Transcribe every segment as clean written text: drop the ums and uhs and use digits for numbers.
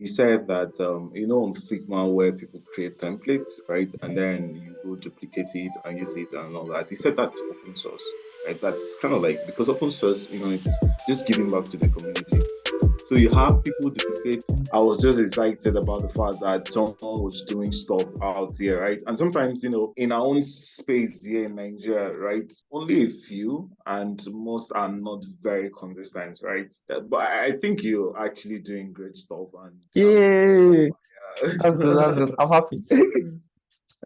he said that on Figma where people create templates, right, and then you go duplicate it and use it and all that. He said that's open source, right? That's kind of like because open source, it's just giving back to the community. So you have people duplicate. I was just excited about the fact that someone was doing stuff out here, right? And sometimes, in our own space here in Nigeria, right, only a few, and most are not very consistent, right? But I think you're actually doing great stuff, and I'm Yay! That's good. That's yeah. good. I'm happy.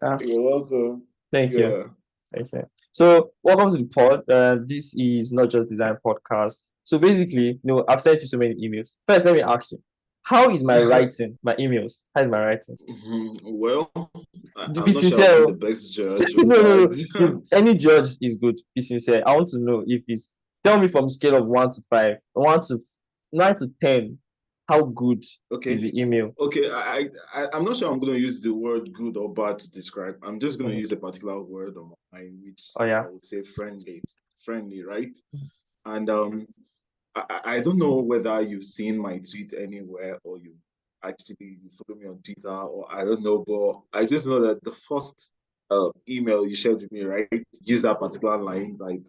Uh, You're welcome. thank you. Yeah. Thank you. So, welcome to the pod. This is not just design podcast. So basically, I've sent you so many emails. First, let me ask you, how is my writing? My emails. How is my writing? Well, Be I'm not sure I'll be sincere. the best judge No, of no, that. no. Any judge is good. Be sincere. I want to know if it's. Tell me from scale of 1 to 5, 1 to 9 to 10, how good is Okay. the email? Okay, I'm not sure I'm going to use the word good or bad to describe. I'm just going to use a particular word on mine, which Oh I yeah. would say friendly, right? And I don't know whether you've seen my tweet anywhere or you follow me on Twitter or I don't know, but I just know that the first email you shared with me, right, use that particular line, like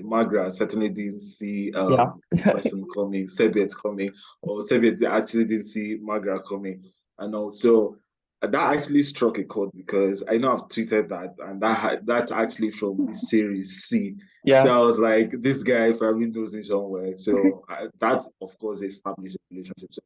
Magra certainly didn't see Yeah. this person coming, Sebiet coming, or Sebiet actually didn't see Magra coming, and also. That actually struck a chord because I know I've tweeted that, and that's actually from the series C. So Yeah. I was like, this guy probably knows me somewhere. So that's, of course, established a relationship. So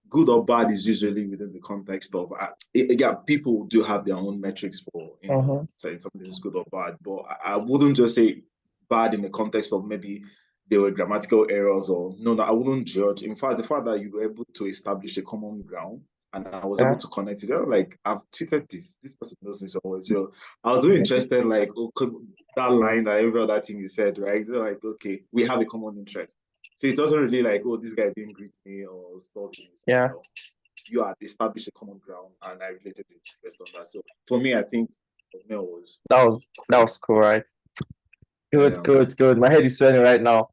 good or bad is usually within the context of, yeah, people do have their own metrics for, Uh-huh. saying something is good or bad. But I wouldn't just say bad in the context of maybe there were grammatical errors or no, I wouldn't judge. In fact, the fact that you were able to establish a common ground and I was able Yeah. to connect it, I was like, I've tweeted this person knows me so well. So I was really interested, like, okay, that line, that every other thing you said, right? So like, okay, we have a common interest. So it wasn't really like, oh, this guy didn't greet me or stuff in his Yeah. email. You had established a common ground and I related to interest on that. So for me, I think the mail was That was that cool. was cool, right? Good, Yeah. good, good. My head is sweating right now.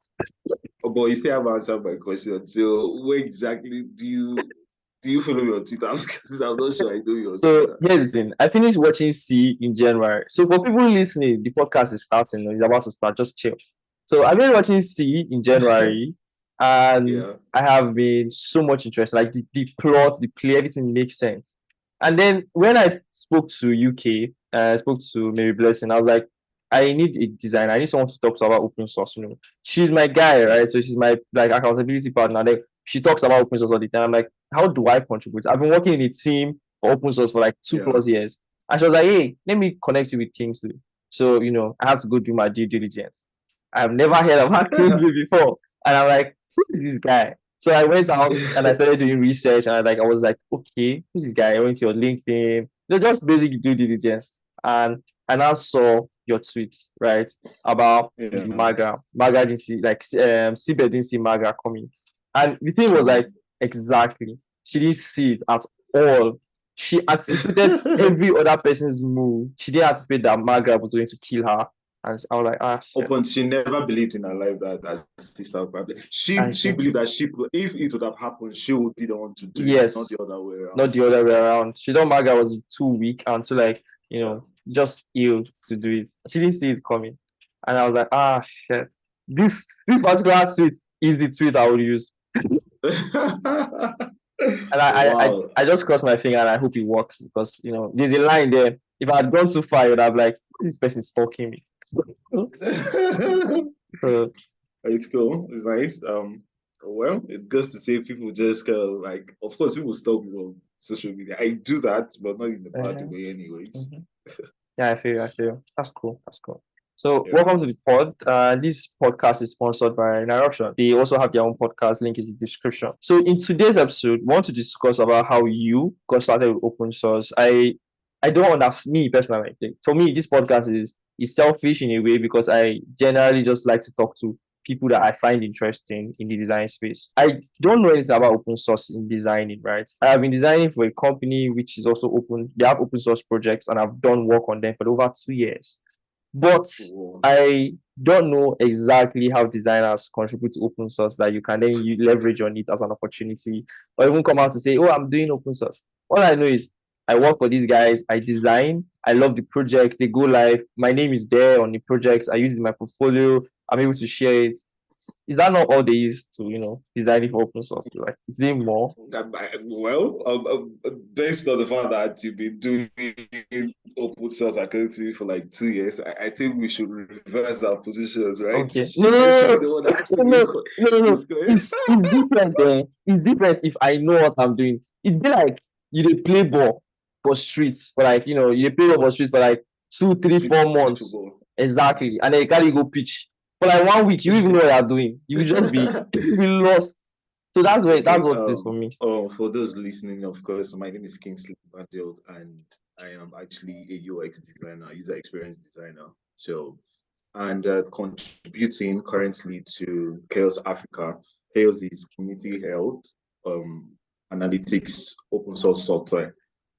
Oh, but you still haven't answered my question. So where exactly do you follow me on Twitter? Because I'm not sure I know you on So Twitter. here's the thing. I finished watching C in January. So for people listening, the podcast is starting. It's about to start. Just chill. So I've been watching C in January, and Yeah. I have been so much interested. Like the plot, the play, everything makes sense. And then when I spoke to UK, I spoke to Mary Blessing. I was like, I need a designer. I need someone to talk to about open source. She's my guy, right? So she's my like accountability partner. Like she talks about open source all the time. I'm like, how do I contribute? I've been working in a team for open source for like two Yeah. plus years. And she was like, hey, let me connect you with Kingsley. So, I have to go do my due diligence. I've never heard of Kingsley before. And I'm like, who is this guy? So I went out and I started doing research and I was like, okay, who's this guy? I went to your LinkedIn. Just basically due diligence. And I now saw your tweets, right? About the Yeah. Maga. Maga didn't see like Sibe didn't see Maga coming. And the thing was like, Coming. exactly. She didn't see it at all. She anticipated every other person's move. She didn't anticipate that Margaret was going to kill her. And I was like, ah, shit. Open, she never believed in her life that her sister would probably. And She believed that if it would have happened, she would be the one to do it, not yes, the other way not around. the other way around. She thought Margaret was too weak and too like, Yeah. just ill to do it. She didn't see it coming. And I was like, ah, shit. This particular tweet is the tweet I would use. And Wow. I just crossed my finger and I hope it works because there's a line there. If I had gone too far, I would have like, this person stalking me. So It's cool. It's nice. Well, it goes to say people just kind of like, of course, people stalk me on social media. I do that, but not in the bad way, anyways. mhm. Yeah, I feel. That's cool. That's cool. So Yeah. welcome to the pod. This podcast is sponsored by Narration. They also have their own podcast. Link is in the description. So in today's episode, we want to discuss about how you got started with open source. I don't understand me personally. For me, this podcast is selfish in a way because I generally just like to talk to people that I find interesting in the design space. I don't know anything about open source in designing, right? I have been designing for a company which is also open. They have open source projects and I've done work on them for over 2 years. But Cool. I don't know exactly how designers contribute to open source that you can then you leverage on it as an opportunity, or even come out to say, oh, I'm doing open source. All I know is I work for these guys, I design, I love the project, they go live, my name is there on the projects, I use it in my portfolio, I'm able to share it. Is that not all they use to, designing for open source? Like, is there more? Well, based on the fact that you've been doing open source activity for like 2 years, I think we should reverse our positions, right? Okay. No, You no, guys should no, be the one no, asking me no, for no, no, no. disclaimer. It's different there. It's different if I know what I'm doing. It'd be like you dey play ball for streets for like, you dey play ball for streets for like two, three, Street, four street months. football. Exactly. And then you carry go pitch. For like 1 week, you even know what you're doing. You will just be you will be lost. So that's Okay. what it is for me. For those listening, of course, my name is Kingsley Mkpandiok, and I am actually a UX designer, user experience designer. So, and contributing currently to Chaos Africa. Chaos is community held um, analytics open source software.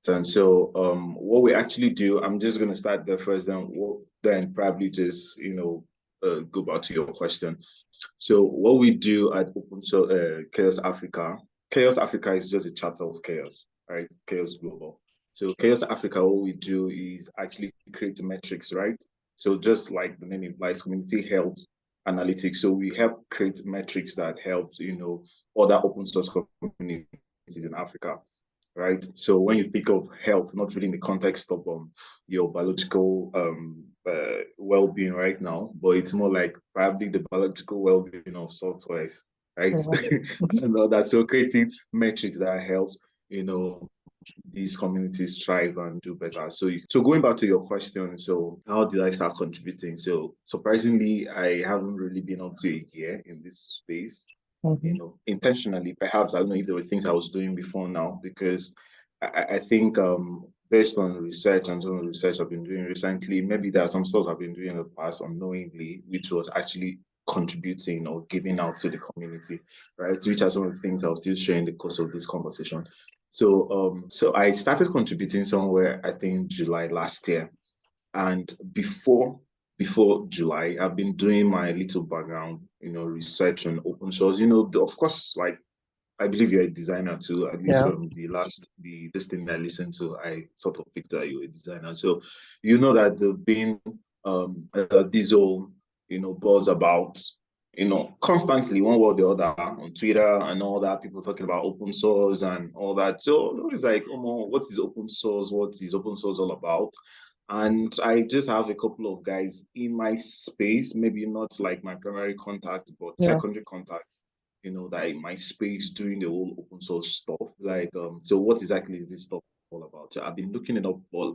And so, what we actually do, I'm just going to start there first, then probably just go back to your question. So what we do at Chaos Africa, Chaos Africa is just a chapter of Chaos, right? Chaos Global. So Chaos Africa, what we do is actually create metrics, right? So just like the name implies, community health analytics. So we help create metrics that help, other open source communities in Africa, right? So when you think of health, not really in the context of your biological well-being right now, but it's more like probably the biological well-being of software, right? Yeah. And all that. So creating metrics that helps, these communities thrive and do better. So going back to your question, so how did I start contributing? So surprisingly, I haven't really been up to a year in this space, Mhm. intentionally. Perhaps I don't know if there were things I was doing before now, because I think based on research and some of the research I've been doing recently, maybe there are some stuff I've been doing in the past unknowingly, which was actually contributing or giving out to the community, right? Which are some of the things I'll still share in the course of this conversation. So I started contributing somewhere, I think July last year. And before July, I've been doing my little background, research on open source. Of course, like I believe you're a designer too, at least Yeah. from this thing I listened to, I sort of picked that you're a designer. So you know that there've been this whole, buzz about, constantly one way or the other on Twitter and all that, people talking about open source and all that. So it's like, oh, what is open source? What is open source all about? And I just have a couple of guys in my space, maybe not like my primary contact, but Yeah. secondary contact, that in my space doing the whole open source stuff. Like, so what exactly is this stuff all about? So I've been looking it up, but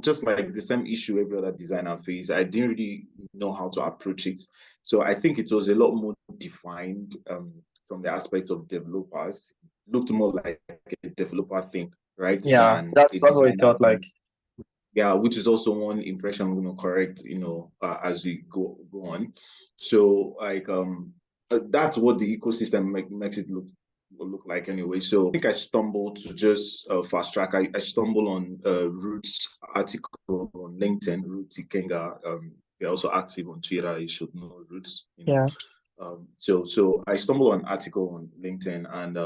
just like the same issue every other designer face, I didn't really know how to approach it. So I think it was a lot more defined from the aspect of developers. It looked more like a developer thing, right, Yeah. than a That's what it designer felt like. thing. Yeah, which is also one impression I'm going to correct, as we go on. So like that's what the ecosystem makes it look like anyway. So I think I stumbled to just fast track. I stumbled on Root's article on LinkedIn. Root Ikenga. They're also active on Twitter. You should know Roots. Yeah. So I stumbled on an article on LinkedIn, and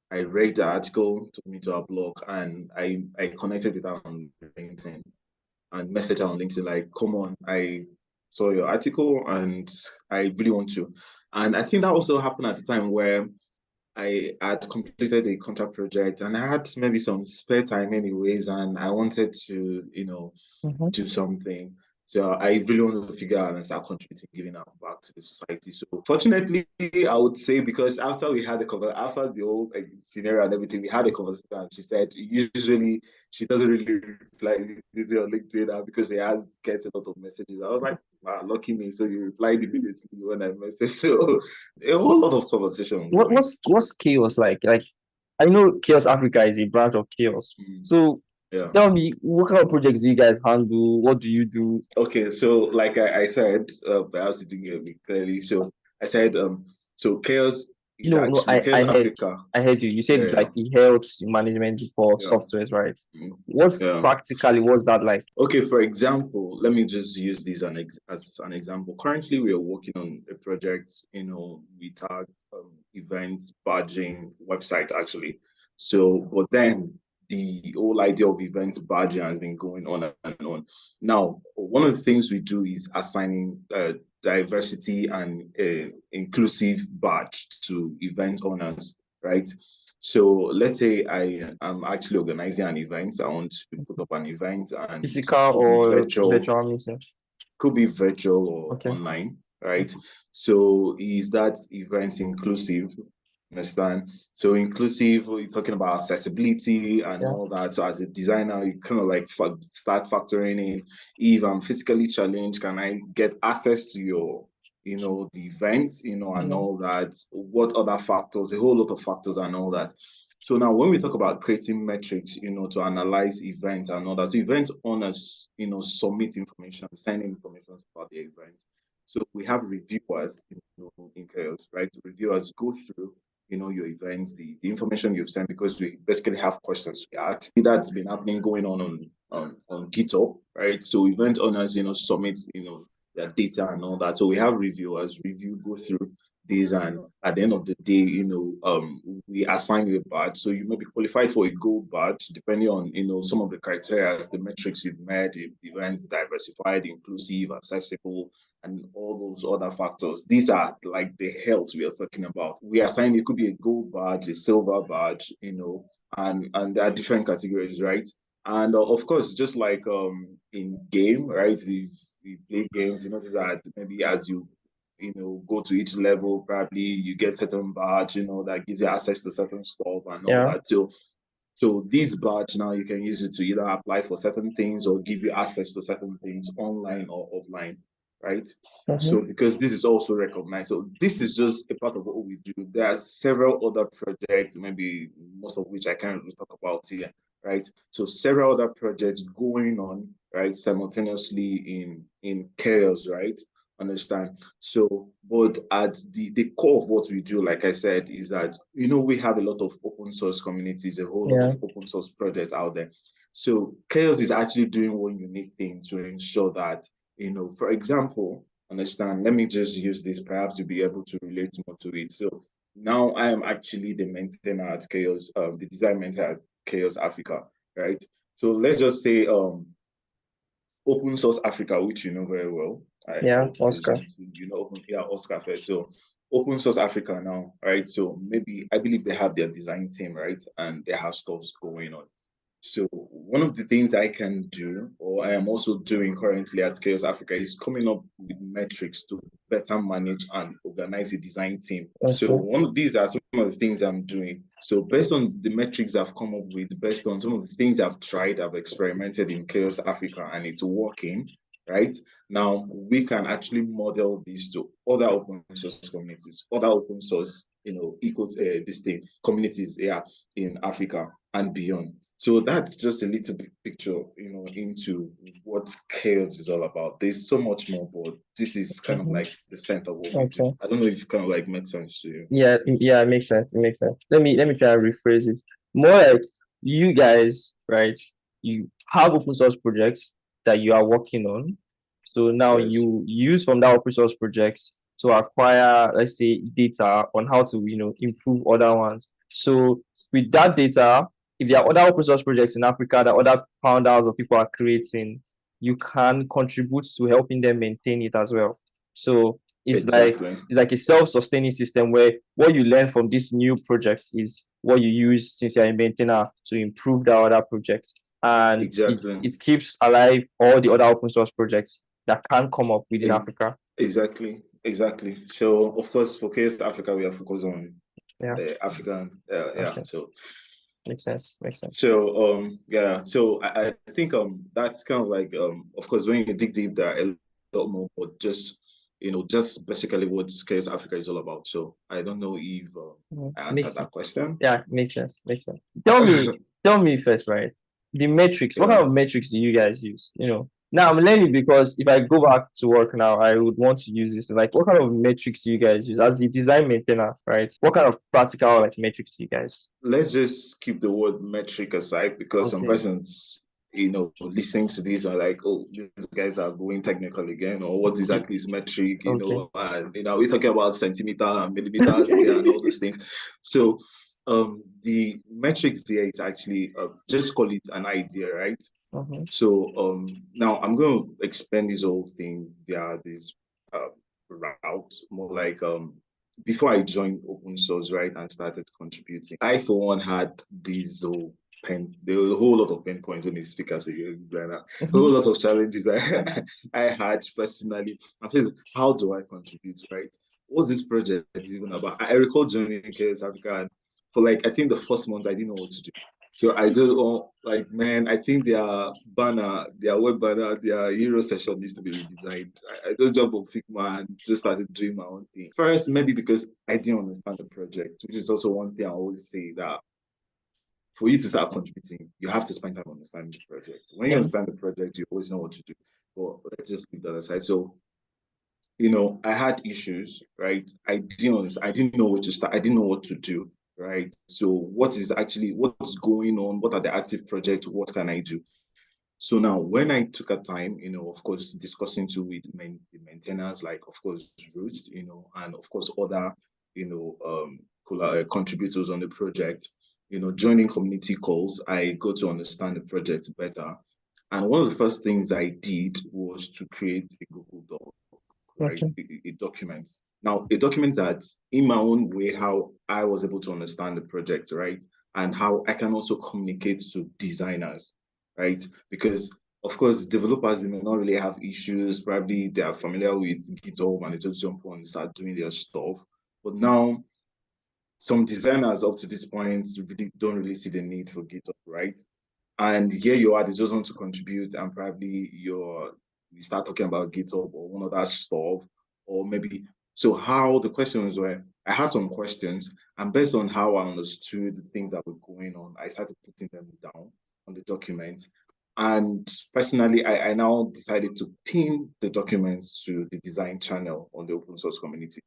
I read the article, took me to our blog, and I connected with her on LinkedIn and messaged her on LinkedIn like, come on, I saw your article and I really want to. And I think that also happened at the time where I had completed a contract project and I had maybe some spare time anyways, and I wanted to, Mhm. do something. So I really want to figure out and start contributing, giving out back to the society. So fortunately, I would say because after the whole scenario and everything, we had a conversation, and she said usually she doesn't really reply easily on LinkedIn because she has gets a lot of messages. I was like, wow, lucky me. So you replied immediately when I messaged. So a whole lot of conversation What going. what's chaos like? Like, I know Chaos Africa is a branch of chaos. Mm, So yeah. tell me, what kind of projects do you guys handle? What do you do? Okay, so like I said, perhaps you didn't get me clearly. So I said, so chaos. It's No, actually Chaos Africa. I heard you. You said it's Yeah, like the health management for yeah, softwares, right? mm, What's yeah. practically what's that like? Okay, for example, let me just use this as an example. Currently, we are working on a project, we tag events, badging website actually. So, but then the whole idea of events badging has been going on and on. Now, one of the things we do is assigning diversity and inclusive badge to event owners, right? So let's say I am actually organizing an event. I want to put up an event and Physical could be or virtual, virtual meeting? could be virtual or Okay. online, right? So is that event inclusive? Understand? So inclusive, we're talking about accessibility and Yeah. all that. So as a designer, you kind of like start factoring in, if I'm physically challenged, can I get access to your, the events, and Yeah. all that? What other factors? A whole lot of factors and all that. So now when we talk about creating metrics, to analyze events and all that, so event owners, submit information, send information about the event. So we have reviewers, in chaos, right? Reviewers go through, your events, the information you've sent, because we basically have questions. Actually, that's been happening going on GitHub, right? So event owners, submit, their data and all that. So we have reviewers go through this, and at the end of the day, we assign you a badge. So you may be qualified for a gold badge depending on, some of the criteria, the metrics you've met, the events diversified, inclusive, accessible, and all those other factors. These are like the health we are talking about. We assign, it could be a gold badge, a silver badge, and there are different categories, right? And of course, just like in game, right? If we play games, you notice that maybe as you go to each level, probably you get certain badge, that gives you access to certain stuff and all Yeah. that. So this badge now you can use it to either apply for certain things or give you access to certain things online or offline, right? So Mm-hmm. because this is also recognized. So this is just a part of what we do. There are several other projects, maybe most of which I can't really talk about here, right? So several other projects going on, right, simultaneously in chaos, right? Understand? So, but at the core of what we do, like I said, is that we have a lot of open source communities, a whole lot Yeah. of open source projects out there. So chaos is actually doing one unique thing to ensure that, for example, understand, let me just use this, perhaps you'll be able to relate more to it. So now I am actually the maintainer at chaos, the design mentor at chaos Africa, right? So let's just say Open Source Africa, which you know very well. Yeah. I Oscar. presume you know Oscar first. So Open Source Africa now, right? So maybe I believe they have their design team, right? And they have stuff going on. So one of the things I can do, or I am also doing currently at Chaos Africa, is coming up with metrics to better manage and organize a design team. So Okay. one of these are some of the things I'm doing. So based on the metrics I've come up with, based on some of the things I've tried, I've experimented in Chaos Africa, and it's working, right? Now we can actually model these to other open source communities, other open source, equals this thing communities, yeah, in Africa and beyond. So that's just a little bit picture, into what chaos is all about. There's so much more, but this is kind of Mm-hmm. like the center of what we do. Okay. I don't know if it kind of like makes sense to you. Yeah, yeah, it makes sense. It makes sense. Let me try and rephrase it. More like you guys, right? You have open source projects that you are working on. So now Yes, you use from that open source projects to acquire, let's say, data on how to, improve other ones. So with that data, if there are other open source projects in Africa that other founders or people are creating, you can contribute to helping them maintain it as well. So it's like exactly, it's like a self-sustaining system where what you learn from this new project is what you use since you're a maintainer to improve the other project. And it, exactly, it keeps alive all the other open source projects that can come up within E- Africa. exactly. So of course, for Case Africa, we are focused on Yeah. African, yeah. Okay. So Makes sense. Makes sense. yeah, so I think that's kind of like of course when you dig deep there are a lot more, but just basically what Scarce Africa is all about. So I don't know if I answered Makes that question. Yeah, makes sense. Makes sense. Tell me first, right? The metrics. What Yeah. kind of metrics do you guys use? Now I'm learning because if I go back to work now, I would want to use this. Like, what kind of metrics do you guys use as the design maintainer, right? What kind of practical like metrics do you guys? Let's just keep the word metric aside because some Okay. persons, listening to this are like, oh, these guys are going technical again, or what exactly is metric, Okay. and we're talking about centimeter and millimeters here and all those things. So the metrics there is actually just call it an idea, right? Mm-hmm. So now I'm going to explain this whole thing via this uh, route, more like before I joined open source, right, and started contributing. I for one had these there were a whole lot of pain points when you speak as a designer. So a whole Mm-hmm. lot of challenges I had personally. I feel, how do I contribute, right? What's this project even about? I recall joining KS Africa, and for like I think the first month I didn't know what to do. So I just like, man, I think their web banner, their hero session needs to be redesigned. I just jumped on Figma and just started doing my own thing. First, maybe because I didn't understand the project, which is also one thing I always say, that for you to start contributing, you have to spend time understanding the project. When you Yeah. understand the project, you always know what to do. But let's just leave that aside. So I had issues, right? I didn't know where to start. I didn't know what to do, right? So what's going on? What are the active projects? What can I do? So now when I took a time, of course, discussing to with the maintainers, like of course Roots, and of course other, contributors on the project, joining community calls, I got to understand the project better. And one of the first things I did was to create a Google Doc, right? Okay. A document. Now, a document that, in my own way, how I was able to understand the project, right? And how I can also communicate to designers, right? Because, of course, developers, they may not really have issues. Probably they are familiar with GitHub and they just jump on and start doing their stuff. But now, some designers up to this point really don't really see the need for GitHub, right? And here you are, they just want to contribute, and probably you start talking about GitHub or one of that stuff, or maybe. So how the questions were, I had some questions, and based on how I understood the things that were going on, I started putting them down on the document. And personally, I now decided to pin the documents to the design channel on the open source community.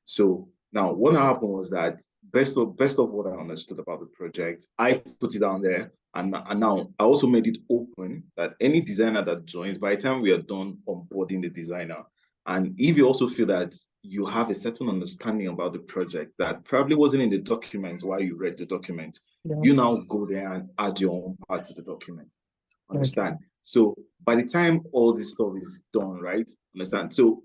So now what happened was that best of what I understood about the project, I put it down there. And now I also made it open that any designer that joins, by the time we are done onboarding the designer, and if you also feel that you have a certain understanding about the project that probably wasn't in the document while you read the document, Yeah. you now go there and add your own part to the document. Okay. Understand? So by the time all this stuff is done, right? Understand? So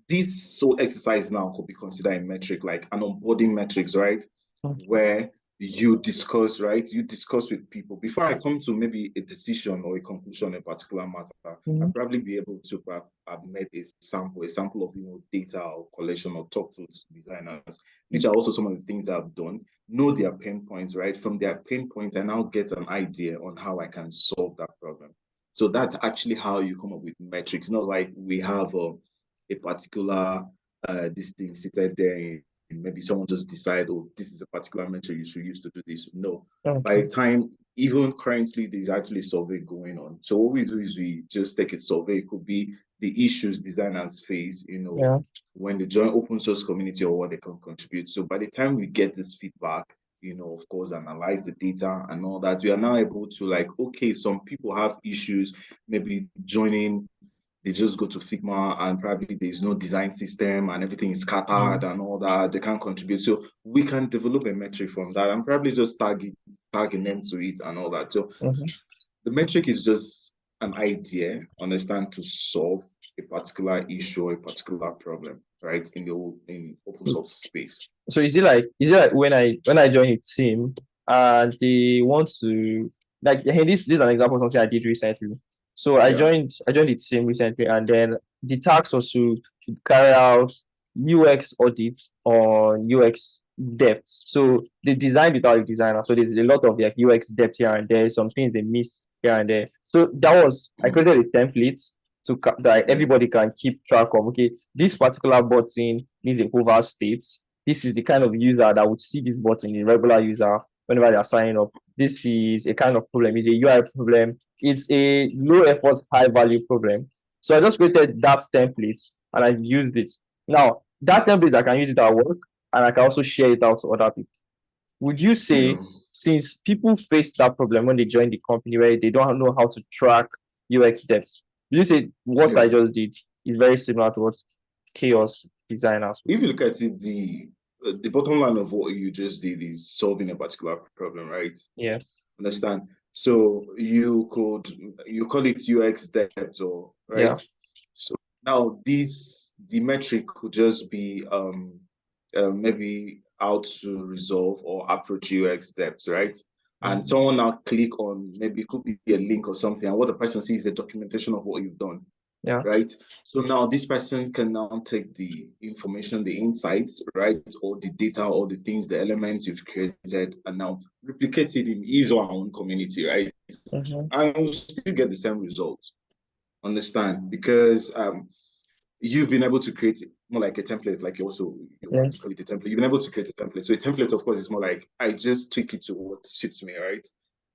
this sole exercise now could be considered a metric, like an onboarding metrics, right? Okay. Where you discuss, right? You discuss with people before I come to maybe a decision or a conclusion in a particular matter. I'll Mm-hmm. probably be able to have made a sample of data or collection or talk to designers, which are also some of the things I've done. Know their pain points, right? From their pain points, I now get an idea on how I can solve that problem. So that's actually how you come up with metrics. Not like we have a particular this thing seated there and maybe someone just decide, oh, this is a particular metric you should use to do this. No. By Okay. the time, even currently, there's actually a survey going on. So what we do is we just take a survey. It could be the issues designers face, Yeah. when they join open source community or what they can contribute. So by the time we get this feedback, of course, analyze the data and all that, we are now able to like, okay, some people have issues, maybe joining, they just go to Figma and probably there's no design system and everything is scattered Mm-hmm. and all that. They can't contribute. So we can develop a metric from that and probably just tag a name to it and all that. So Mm-hmm. the metric is just an idea, understand, to solve a particular issue or a particular problem, right? In open source space. So is it like when I join a team and they want to, like, hey, this is an example of something I did recently. So I Yeah. joined the team recently, and then the task was to carry out UX audits on UX depth. So they designed without a designer. So there's a lot of like UX depth here and there, some things they miss here and there. So that was, I Mm, created a template that yeah. everybody can keep track of. Okay, this particular button needs a hover state. This is the kind of user that would see this button, the regular user. whenever they are signing up. This is a kind of problem. It's a UI problem. It's a low effort, high value problem. So I just created that template and I used it. Now, that template, I can use it at work and I can also share it out to other people. Would you say, Yeah. since people face that problem when they join the company where they don't know how to track UX depths, would you say what I Yeah. just did is very similar to what chaos designers would If do? you look at it, the bottom line of what you just did is solving a particular problem, right? Yes. Understand? So you call it UX depth, or Yeah. right? So now the metric could just be maybe how to resolve or approach UX depth, right? And Mhm. someone now click on, maybe it could be a link or something, and what the person sees is a documentation of what you've done, Yeah. right? So now this person can now take the information, the insights, right, or the data, or the things, the elements you've created, and now replicate it in his or her own community, right? Mhm. And we'll still get the same results. Understand? Because you've been able to create more like a template, like you Yeah. want to call it a template. You've been able to create a template. So a template, of course, is more like I just tweak it to what suits me, right?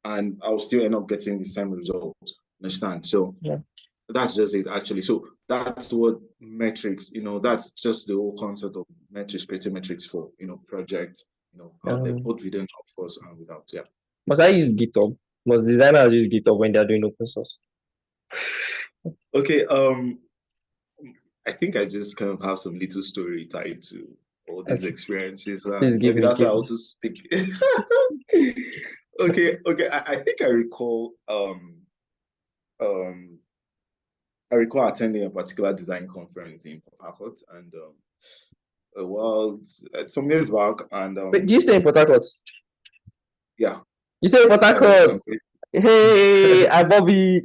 And I'll still end up getting the same result. Understand? So Yeah. that's just it, actually. So that's what metrics, that's just the whole concept of metrics, creating metrics for, projects, out there, Um, both within, of course, and without. Yeah. must I use GitHub? Must designers use GitHub when they are doing open source? Okay. I think I just kind of have some little story tied to all these Okay. experiences, Please and give maybe me, that's why I give me. also speak. Okay. I think um I recall attending a particular design conference in Port Harcourt, and well, some years back, and Wait, do you stay in Port Harcourt? yeah, You stay in Port Harcourt? I'm great. Hey, I Bobby.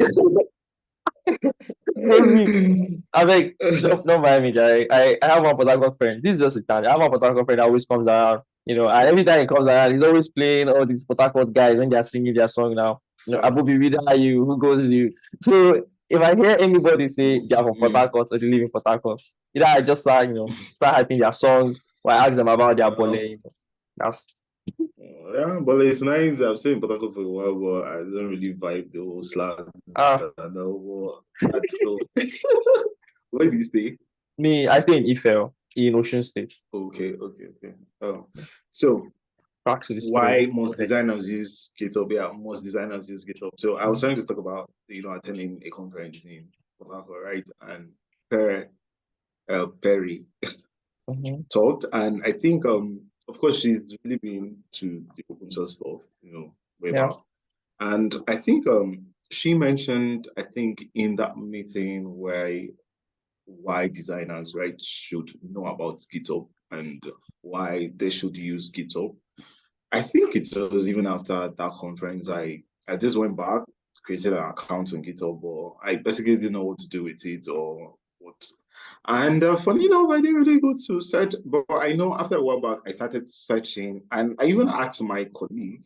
Post me. I beg, don't mind me, Jerry. I have one Port Harcourt friend. This is just a tangent. I have one Port Harcourt friend that always comes around. And every time he comes around, he's always playing all these Port Harcourt guys when they're singing their song now. So, Abu Bibi, are you? Who goes you? So if I hear anybody say they're from Port mm, Harcourt or they live in Port Harcourt, either I just start hyping their songs or I ask them about their bole. well, That's yeah, but it's nice. I've stayed in Port Harcourt for a while, but I don't really vibe the whole slangs. ah I know, but that's cool. Where do you stay? me. I stay in Ife in Ocean State. Okay. Oh, so Back to the story. why Go most ahead. designers use GitHub? Yeah, most designers use GitHub. So I was trying to talk about, attending a conference in Port Harcourt, right? And Perry Mhm. talked, and I think, of course, she's really been to the open source stuff, way Yeah. back. And I think she mentioned, I think, in that meeting, why designers, right, should know about GitHub and why they should use GitHub. I think it was even after that conference, I just went back, created an account on GitHub, but I basically didn't know what to do with it or what. And funny enough, I didn't really go to search, but I know after a while back, I started searching, and I even asked my colleague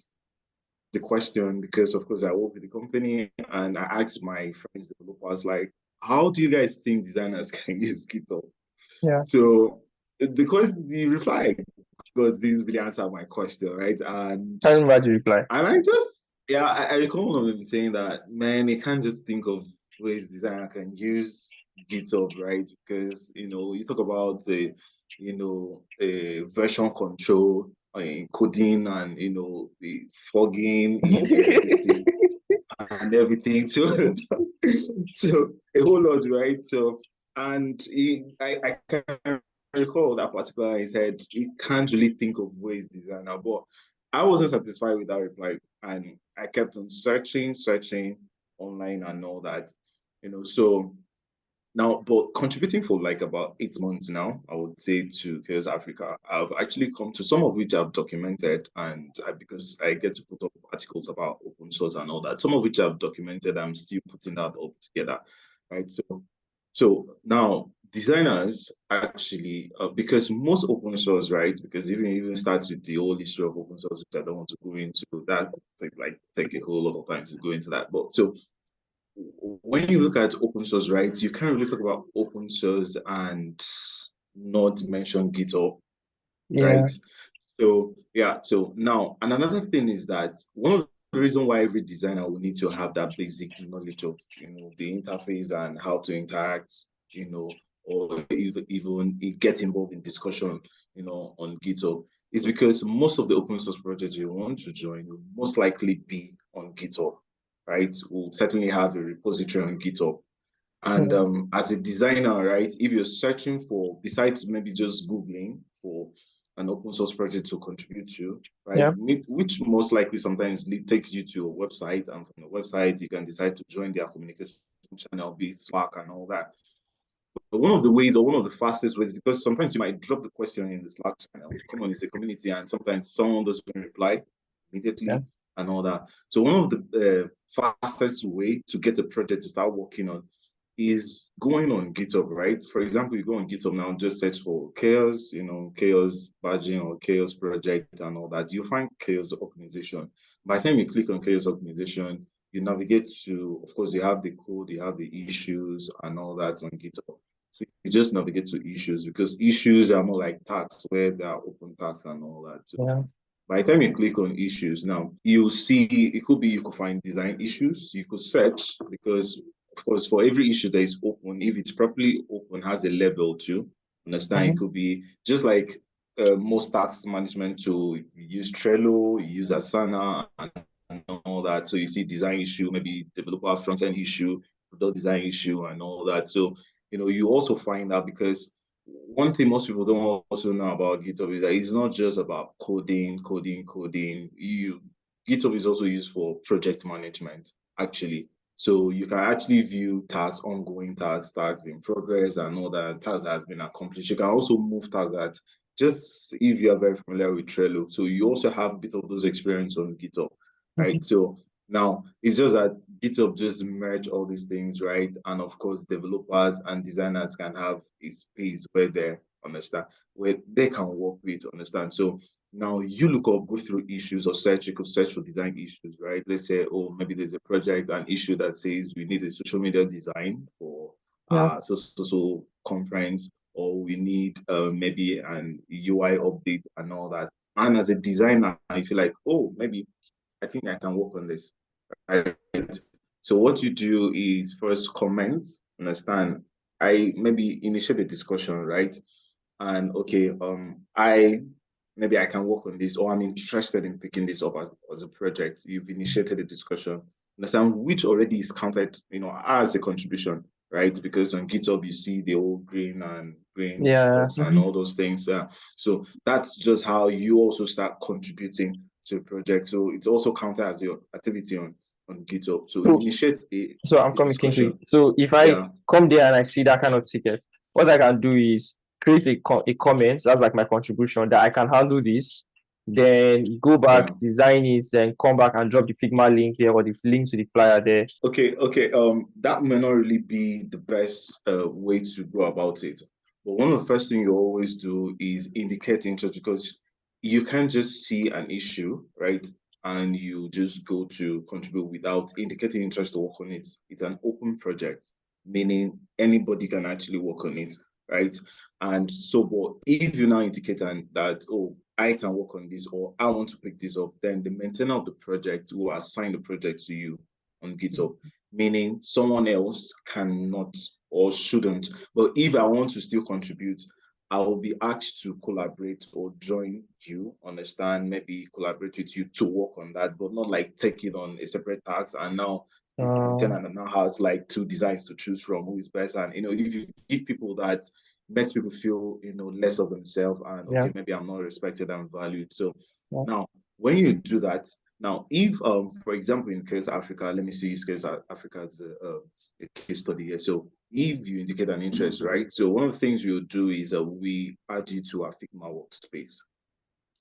the question because, of course, I work with the company, and I asked my friends developers, like, how do you guys think designers can use GitHub? Yeah. So the reply God didn't really answer my question, right? And Tell me about the reply. and I just, yeah, I recall one of them saying that, man, you can't just think of ways designer can use GitHub, right? Because, you talk about a version control, coding, and the fogging in this thing and everything. So, so a whole lot, right? So, and I can recall that particular, he said he can't really think of ways designer, but I wasn't satisfied with that reply, and I kept on searching online and all that, So now, but contributing for like about 8 months now, I would say, to Chaos Africa, I've actually come to some of which I've documented, and because I get to put up articles about open source and all that, some of which I've documented, I'm still putting that up together, right? So now designers actually, because most open source, right? Because even starts with the whole history of open source, which I don't want to go into that, take a whole lot of time to go into that, but so when you look at open source, right, you can't really talk about open source and not mention GitHub, Yeah. right? So Yeah. So now, and another thing is that one of the reason why every designer will need to have that basic knowledge of, the interface and how to interact, or even get involved in discussion, on GitHub, is because most of the open source projects you want to join will most likely be on GitHub, right? We'll certainly have a repository on GitHub. And Yeah. as a designer, right, if you're searching for, besides maybe just Googling for an open source project to contribute to, right, Yeah. which most likely sometimes takes you to a website, and from the website, you can decide to join their communication channel, be Slack and all that. But one of the ways, or one of the fastest ways, because sometimes you might drop the question in the Slack channel, come on, it's a community, and sometimes someone doesn't reply Yeah. immediately and all that. So one of the fastest way to get a project to start working on is going on GitHub, right? For example, you go on GitHub now, just search for chaos, chaos badging or chaos project and all that. You find chaos organization. By the time you click on chaos organization, you navigate to, of course, you have the code, you have the issues and all that on GitHub. So you just navigate to issues, because issues are more like tasks where there are open tasks and all that. So Yeah. by the time you click on issues now, you'll see it could be, you could find design issues. You could search, because of course for every issue that is open, if it's properly open, has a level too. Understand? It Mhm. could be just like most task management tool. You use Trello, you use Asana, and all that. So you see design issue, maybe developer front end issue, product design issue, and all that. So you also find that, because one thing most people don't also know about GitHub is that it's not just about coding, coding, coding. GitHub is also used for project management, actually. So you can actually view tasks, ongoing tasks, tasks in progress, and all that, tasks that has been accomplished. You can also move tasks that, just if you are very familiar with Trello. So you also have a bit of those experience on GitHub, Mhm. right? So now it's just that GitHub just merge all these things, right? And of course, developers and designers can have a space where they understand, where they can work with, understand. So now you look up, go through issues or search, you could search for design issues, right? Let's say, oh, maybe there's a project, an issue that says we need a social media design for Yeah. so conference, or we need maybe an UI update and all that. And as a designer, I feel like, oh, maybe I think I can work on this. Right. So what you do is first comment, understand. I maybe initiate a discussion, right? And okay, I can work on this, or I'm interested in picking this up as a project. You've initiated a discussion, understand, which already is counted, as a contribution, right? Because on GitHub you see the old green Yeah. box and Mhm. all those things. So that's just how you also start contributing to a project. So it's also counted as your activity on GitHub. So you So, initiate a, so I'm a coming, Kingsley. discussion. So if I Yeah, come there and I see that kind of ticket, what I can do is create a comment. That's like my contribution that I can handle this. Then go back, yeah. design it, then come back and drop the Figma link there or the link to the flyer there. Okay, okay. That may not really be the best way to go about it. But one of the first things you always do is indicate interest, because you can't just see an issue, right? And you just go to contribute without indicating interest to work on it. It's an open project, meaning anybody can actually work on it, right? And so, but if you now indicate that, oh, I can work on this, or I want to pick this up, then the maintainer of the project will assign the project to you on GitHub, meaning someone else cannot or shouldn't. But if I want to still contribute, I will be asked to collaborate or join you, understand, maybe collaborate with you to work on that, but not like take it on a separate task. And now the Uh, maintainer now has like two designs to choose from, who is best. And if you give people that, makes people feel less of themselves, and yeah. okay, maybe I'm not respected and valued. So Yeah. now when you do that, now, if, for example, in case Africa, let me see use case Africa as a case study here. So, if you indicate an interest, right? So, one of the things we'll do is we add you to our Figma workspace.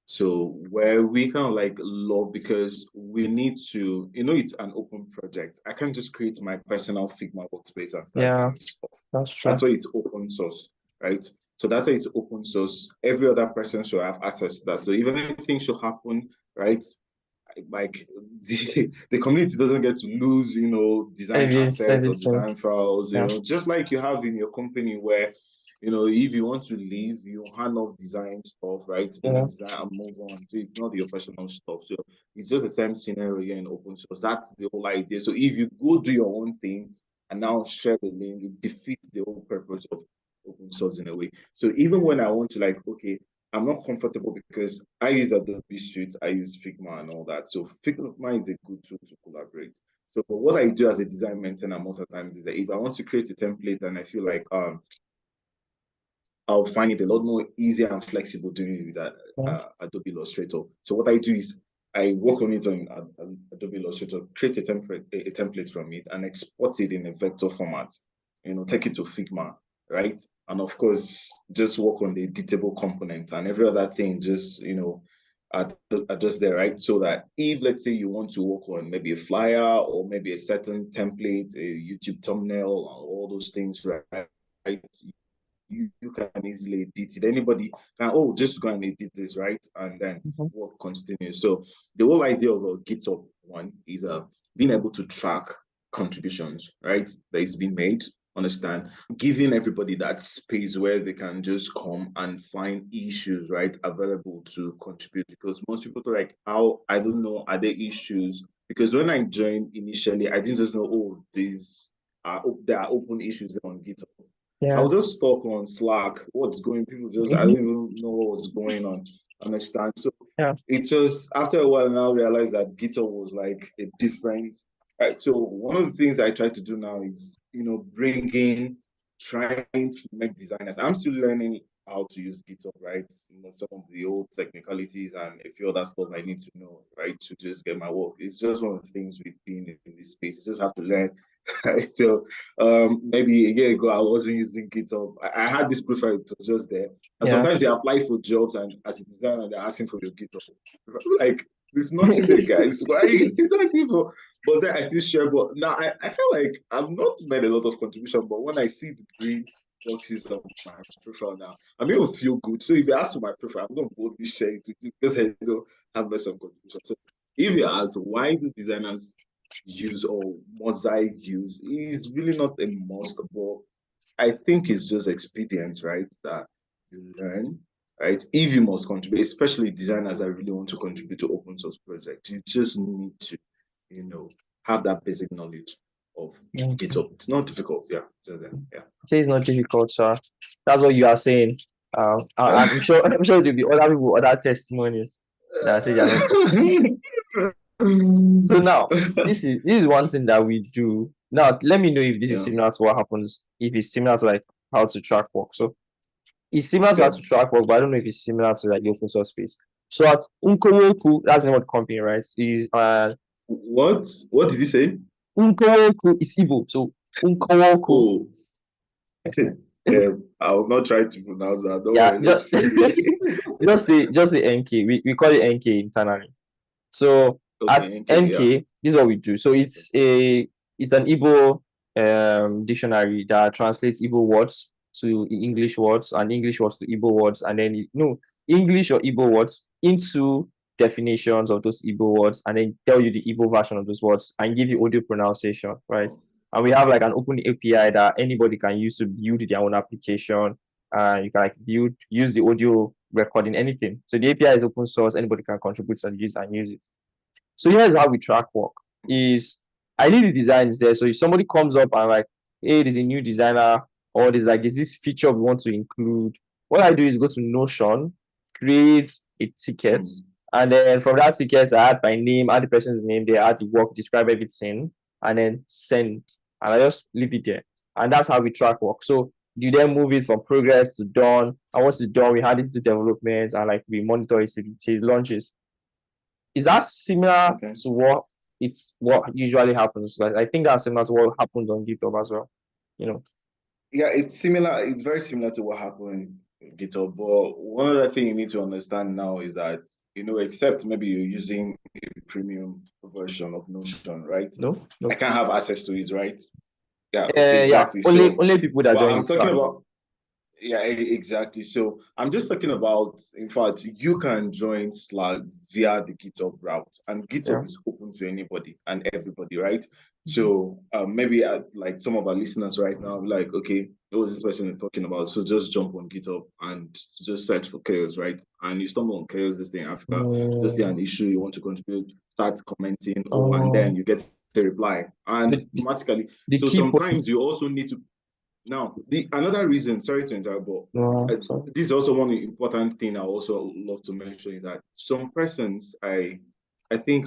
So, where we kind of like love, because we need to, it's an open project. I can't just create my personal Figma workspace and start Yeah. doing stuff. That's true. That's why it's open source, right? So that's why it's open source. Every other person should have access to that. So even anything should happen, right? Like the community doesn't get to lose, design assets or Everything. design files, Yeah. just like you have in your company, where if you want to leave, you hand off design stuff, right? Yeah. Just design and move on. So it's not your personal stuff. So it's just the same scenario here in open source. That's the whole idea. So if you go do your own thing and now share the link, it defeats the whole purpose of open source in a way. So even when I want to like, okay, I'm not comfortable because I use Adobe Suite, I use Figma and all that. So Figma is a good tool to collaborate. So what I do as a design maintainer most of the times is that if I want to create a template and I feel like I'll find it a lot more easier and flexible doing it with that Yeah. Adobe Illustrator. So what I do is I work on it on Adobe Illustrator, create a template from it, and export it in a vector format. Take it to Figma, right? And of course, just work on the editable component and every other thing. Just adjust there, right? So that if let's say you want to work on maybe a flyer or maybe a certain template, a YouTube thumbnail, all those things, right? You can easily edit it. Anybody can, just go and edit this, right? And then Mhm. work continues. So the whole idea of a GitHub one is being able to track contributions, right? That is being made, understand, giving everybody that space where they can just come and find issues, right, available to contribute. Because most people are like, how, I don't know, are there issues? Because when I joined initially, I didn't just know, there are open issues on GitHub. I Yeah. was just stuck on Slack. What's going? People just I don't Mhm. even know what's going on. Understand? So Yeah. it was after a while now I realized that GitHub was like a different. Right. So one of the things I try to do now is bring in trying to make designers. I'm still learning how to use GitHub, right? Some of the old technicalities and a few other stuff I need to know, right, to just get my work. It's just one of the things we've been in this space. You just have to learn. Right? So maybe a year ago I wasn't using GitHub. I had this profile, it was just there. And Yeah. sometimes you apply for jobs and as a designer, they're asking for your GitHub. Like, there's nothing there, guys. Why are you asking for? But then I still share. But now I feel like I've not made a lot of contribution, but when I see the green boxes on my profile now, I'm going to feel good. So if you ask for my profile, I'm going to boldly share it with you because I don't have made some contribution. So if you ask why do designers use or mosaic use, is really not a must, but I think it's just expedient, right? That you learn, right? If you must contribute, especially designers that really want to contribute to open source projects, you just need to, you know, have that basic knowledge of Okay. GitHub. It's not difficult, yeah. Just yeah. Say it's not difficult, sir. That's what you are saying. I'm sure. I'm sure there'll be other people, other testimonies that say they are not. So now, this is one thing that we do. Now, let me know if this is Yeah. similar to what happens. If it's similar to like how to track work. So it's similar to how Yeah. to track work, but I don't know if it's similar to like the open source space. So at Unkowoku, that's the name of the company, right? Is What did you say? Unkowoku is Igbo. So Unkowoku. Oh, yeah. I will not try to pronounce that. Don't Yeah, worry, let's proceed. just say NK. We call it NK internally. So at Okay, okay, yeah. NK, this is what we do. So it's an Igbo dictionary that translates Igbo words to English words and English words to Igbo words, and then English or Igbo words into definitions of those Igbo words, and then tell you the Igbo version of those words and give you audio pronunciation, right? Oh, And we have like an open API that anybody can use to build their own application. You can like use the audio recording, anything. So the API is open source, anybody can contribute and use it. So here's how we track work. Is I leave the designs there. So if somebody comes up and like, hey, there's a new designer, or there's this feature we want to include, what I do is go to Notion, create a ticket, mm, and then from that ticket, I add my name, add the person's name, they add the work, describe everything, and then send. And I just leave it there. And that's how we track work. So you then move it from progress to done. And once it's done, we add it to development and like we monitor it till it launches. Is that similar okay. to what usually happens? Like I think that's similar to what happens on GitHub as well. You know. Yeah, it's similar. It's very similar to what happened in GitHub. But one other thing you need to understand now is that, except maybe you're using a premium version of Notion, right? No, I no. can't have access to it, right? Yeah, okay, Yeah. exactly. Only So, only people that but join I'm this talking Slack. about, yeah, exactly. So I'm just talking about, in fact, you can join Slack via the GitHub route, and Yeah. GitHub is open to anybody and everybody, right? So maybe as like some of our listeners right now, like, okay, what was this person talking about? So just jump on GitHub and just search for chaos, right? And you stumble on chaos this day in Africa, just see an Mm, issue you want to contribute, start commenting, oh, and then oh, you get a reply. so And automatically, the so key sometimes points. you also need to now the another reason, sorry to interrupt, but No, sorry. this is also one important thing I also love to mention is that some persons I think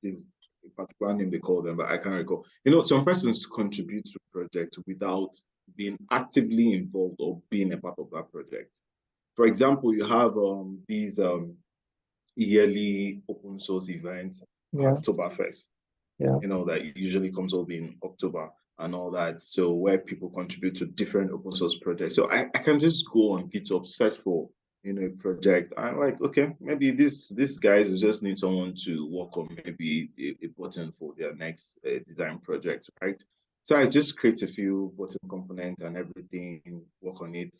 is a particular name they call them, but I can't recall. You know, some persons contribute to project without being actively involved or being a part of that project. For example, you have these yearly open source events, Yeah, Oktoberfest, yeah, you know, that usually comes up in October and all that. So where people contribute to different open source projects. So I can just go on GitHub, search for, you know, a project. I'm like, okay, maybe these guys just need someone to work on maybe a button for their next design project, right? So I just create a few button components and everything, work on it,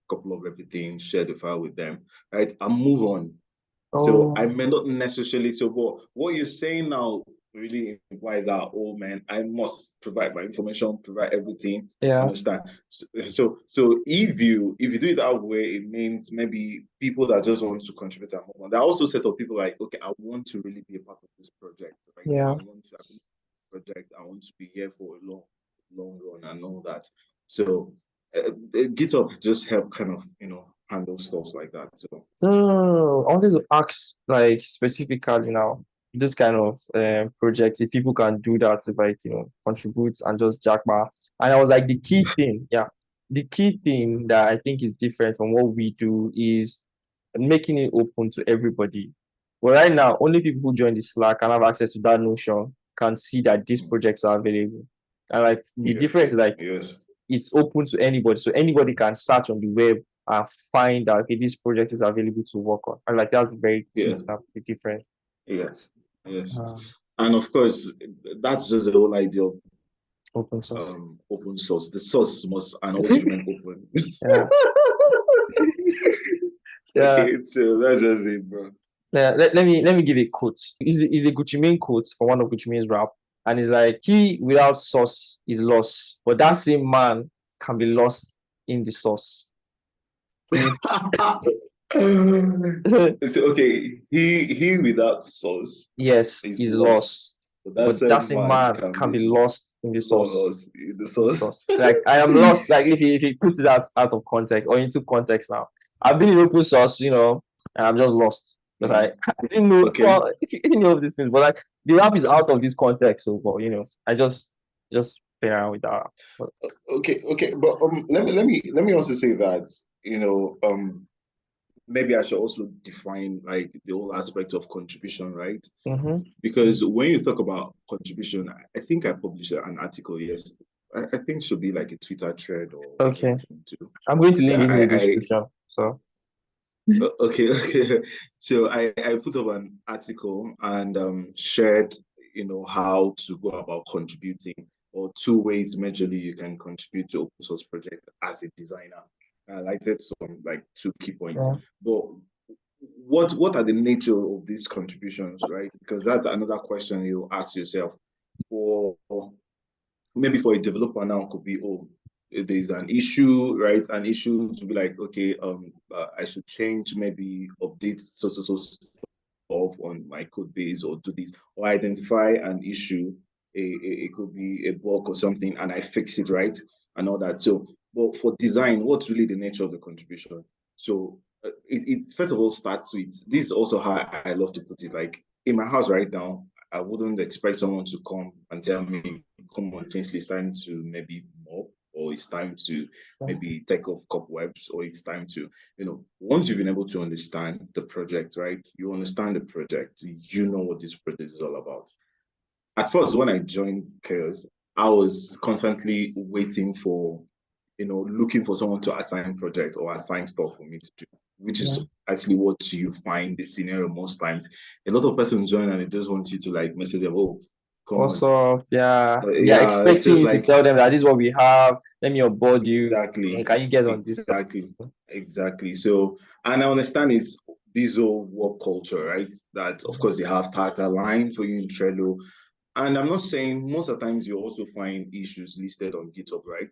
couple of everything, share the file with them, right? And move on. So I oh, may not necessarily so, but what you're saying now really implies that, oh man, I must provide my information, provide everything. yeah, Understand? So if you do it that way, it means maybe people that just want to contribute at home. There are also set of people like, okay, I want to really be a part of this project, right? yeah. I believe project. I want to be here for a long run and all that. So GitHub just help kind of handle stuff like that. So No, I wanted to ask like specifically now this kind of project if people can do that to like contribute and just jackbar. And I was like the key thing, yeah, the key thing that I think is different from what we do is making it open to everybody. But right now, only people who join the Slack and have access to that notion can see that these projects are available. And like the yes, difference is like yes. it's open to anybody. So anybody can search on the web and find that okay, this project is available to work on. And like that's very key Yeah, to have the difference. yes, yes. Um, And of course, that's just the whole idea of Open source. open source. The source must and always remain open. Yeah. Yeah. Okay, so that's just it, bro. Yeah. Let me give a quote. Is a Gucci Mane quote for one of Gucci Mane's rap. And it's like he without source is lost. But that same man can be lost in the source. He It's okay. He without source yes, is is lost, lost. but that But that same same man man can can be be lost in the source. lost in the In the source. source. Like I am lost. Like if he puts it out of context or into context now. I've been in open source, and I'm just lost. Because Mhm. I didn't know Okay. well any of these things. But like the app is out of this context. So but I just play around with that. But, Okay, but let me also say that maybe I should also define like the whole aspect of contribution, right? mm-hmm. Because when you talk about contribution, I think I published an article. Yes, I think it should be like a Twitter thread or Okay. LinkedIn too. I'm going to link Yeah, it in the description. So okay, okay. So I put up an article and shared, how to go about contributing or two ways majorly you can contribute to open source project as a designer. I highlighted some like two key points. yeah, But what are the nature of these contributions, right? Because that's another question you ask yourself. For maybe for a developer now could be, oh, there's an issue, right? An issue to be like, okay, I should change, maybe update so stuff on my code base or do this, or identify an issue. It could be a bug or something, and I fix it, right? And all that. So, but for design, what's really the nature of the contribution? So, it first of all starts with this is also how I love to put it. Like in my house right now, I wouldn't expect someone to come and tell me, come on, Kingsley, it's time to maybe mop, or it's time to yeah, maybe take off cobwebs, or it's time to, once you've been able to understand the project, right? You understand the project, you know what this project is all about. At first, when I joined Chaos, I was constantly waiting for, looking for someone to assign projects or assign stuff for me to do, which is yeah. actually what you find the scenario most times. A lot of persons join and they just want you to like message them, oh, come on. Also, yeah, they are Yeah, it's expecting just you to like tell them that this is what we have. Let me onboard you. And exactly, can you get on this? exactly, exactly. So, and I understand it's this whole work culture, right? That of course you have tasks aligned for you in Trello, And I'm not saying most of the times you also find issues listed on GitHub, right?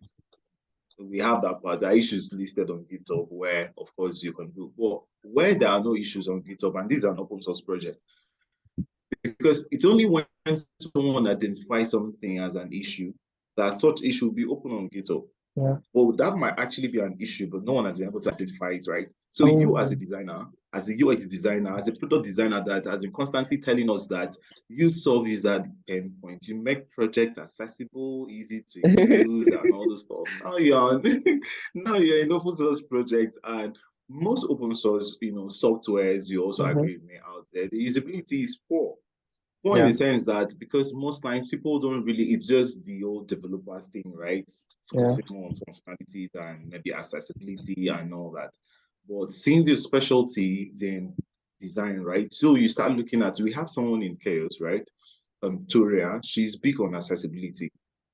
We have that part. There are issues listed on GitHub where, of course, you can do. But where there are no issues on GitHub, and this is an open source project, because it's only when someone identifies something as an issue that such issue will be open on GitHub. Yeah. Well, that might actually be an issue, but no one has been able to identify it, right? So you as a Oh. designer, as a UX designer, as a product designer that has been constantly telling us that you solve user pain points, you make project accessible, easy to use, and all this stuff. Now you're on, now you're in open source project, and most open source, softwares, you also Mm-hmm. agree with me out there, the usability is poor. Well, in Yeah. the sense that because most times people don't really, it's just the old developer thing, right? Yeah. Focusing more on functionality than maybe accessibility and all that. But since your specialty is in design, right? So you start looking at, we have someone in chaos, right? Toria, she's big on accessibility.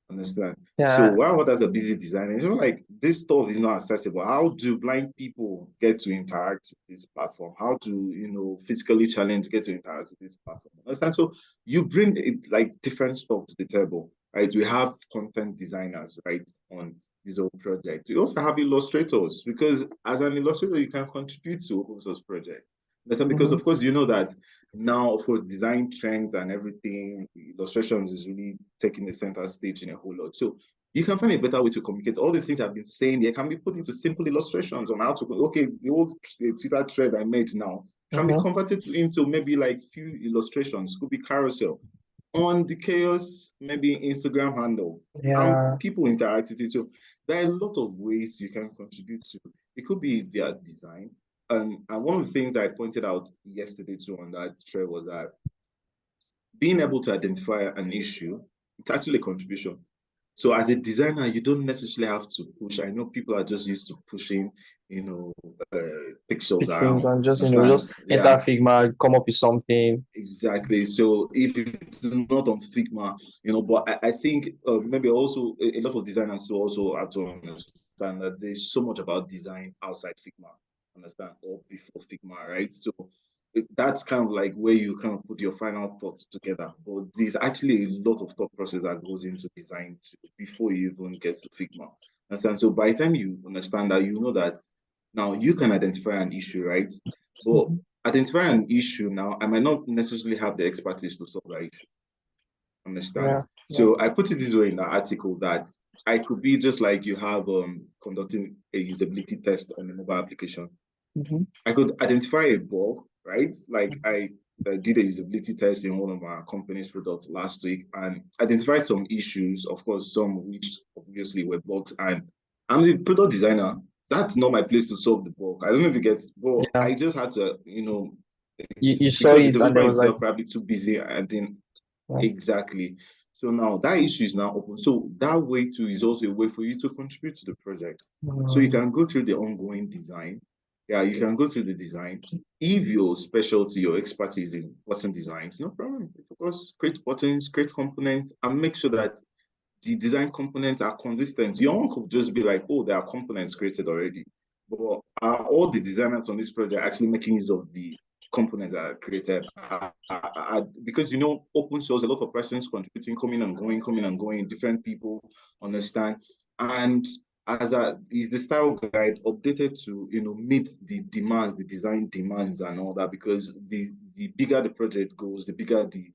Understand? So Yeah. while others are busy designing, like this stuff is not accessible. How do blind people get to interact with this platform? How do physically challenged get to interact with this platform? Understand? So you bring it like different stuff to the table, right? We have content designers, right, on this whole project. We also have illustrators because as an illustrator, you can contribute to open source project. Understand? Because Mm-hmm. of course you know that now, of course, design trends and everything, illustrations is really taking the center stage in a whole lot. So you can find a better way to communicate. All the things I've been saying there can be put into simple illustrations on how to, okay, the old Twitter thread I made now can be Mm-hmm. converted into maybe like few illustrations, could be carousel on the chaos, maybe Instagram handle, and Yeah. people interact with it. So there are a lot of ways you can contribute to. It could be via design. And one of the things I pointed out yesterday too on that thread was that being able to identify an issue, it's actually a contribution. So as a designer, you don't necessarily have to push. I know people are just used to pushing, you know, pixels Fixings around. and just Understand? just enter Yeah, Figma, come up with something. exactly. So if it's not on Figma, but I think maybe also a lot of designers to also have to understand that there's so much about design outside Figma, understand, or before Figma, right? So that's kind of like where you kind of put your final thoughts together. But there's actually a lot of thought process that goes into design too, before you even get to Figma. Understand? So by the time you understand that, you know that now you can identify an issue, right? But Mm-hmm. identify an issue now, I might not necessarily have the expertise to solve that issue. Understand? Yeah. Yeah. So I put it this way in the article that I could be just like you have conducting a usability test on a mobile application. Mm-hmm. I could identify a bug, right? Like I did a usability test in one of our company's products last week and identified some issues, of course, some which obviously were bugs. And I'm the product designer. That's not my place to solve the bug. I don't know if you get, but Yeah. I just had to, You saw because the it and developer there was like, himself probably too busy and then yeah. exactly. So now that issue is now open. So that way too is also a way for you to contribute to the project. So you Mm. can go through the ongoing design. Yeah, you can go through the design. If your specialty, your expertise in button designs, no problem. Of course, create buttons, create components, and make sure that the design components are consistent. Your own could just be like, oh, there are components created already. But are all the designers on this project actually making use of the components that are created? Because open source, a lot of persons contributing, coming and going, different people understand. And is the style guide updated to meet the demands, the design demands and all that? Because the bigger the project goes, the bigger the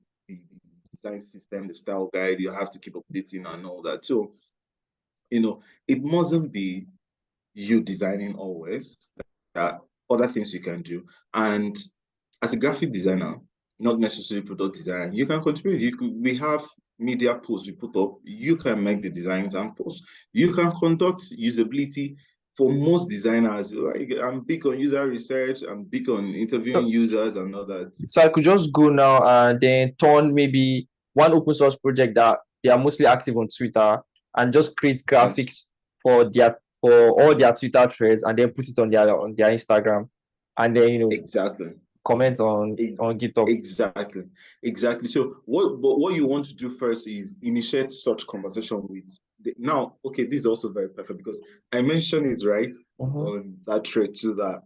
design system, the style guide, you have to keep updating and all that. So, it mustn't be you designing always. There are other things you can do. And as a graphic designer, not necessarily product designer, you can contribute. We have media posts we put up. You can make the designs and post. You can conduct usability. For most designers, like I'm big on user research, I'm big on interviewing So, users and all that. so I could just go now and then turn maybe one open source project that they are mostly active on Twitter and just create Yeah. graphics for all their Twitter threads and then put it on their Instagram and then Exactly. comment on GitHub. Exactly, exactly. So what you want to do first is initiate such conversation with now. Okay, this is also very perfect because I mentioned it right Mm-hmm. on that thread too that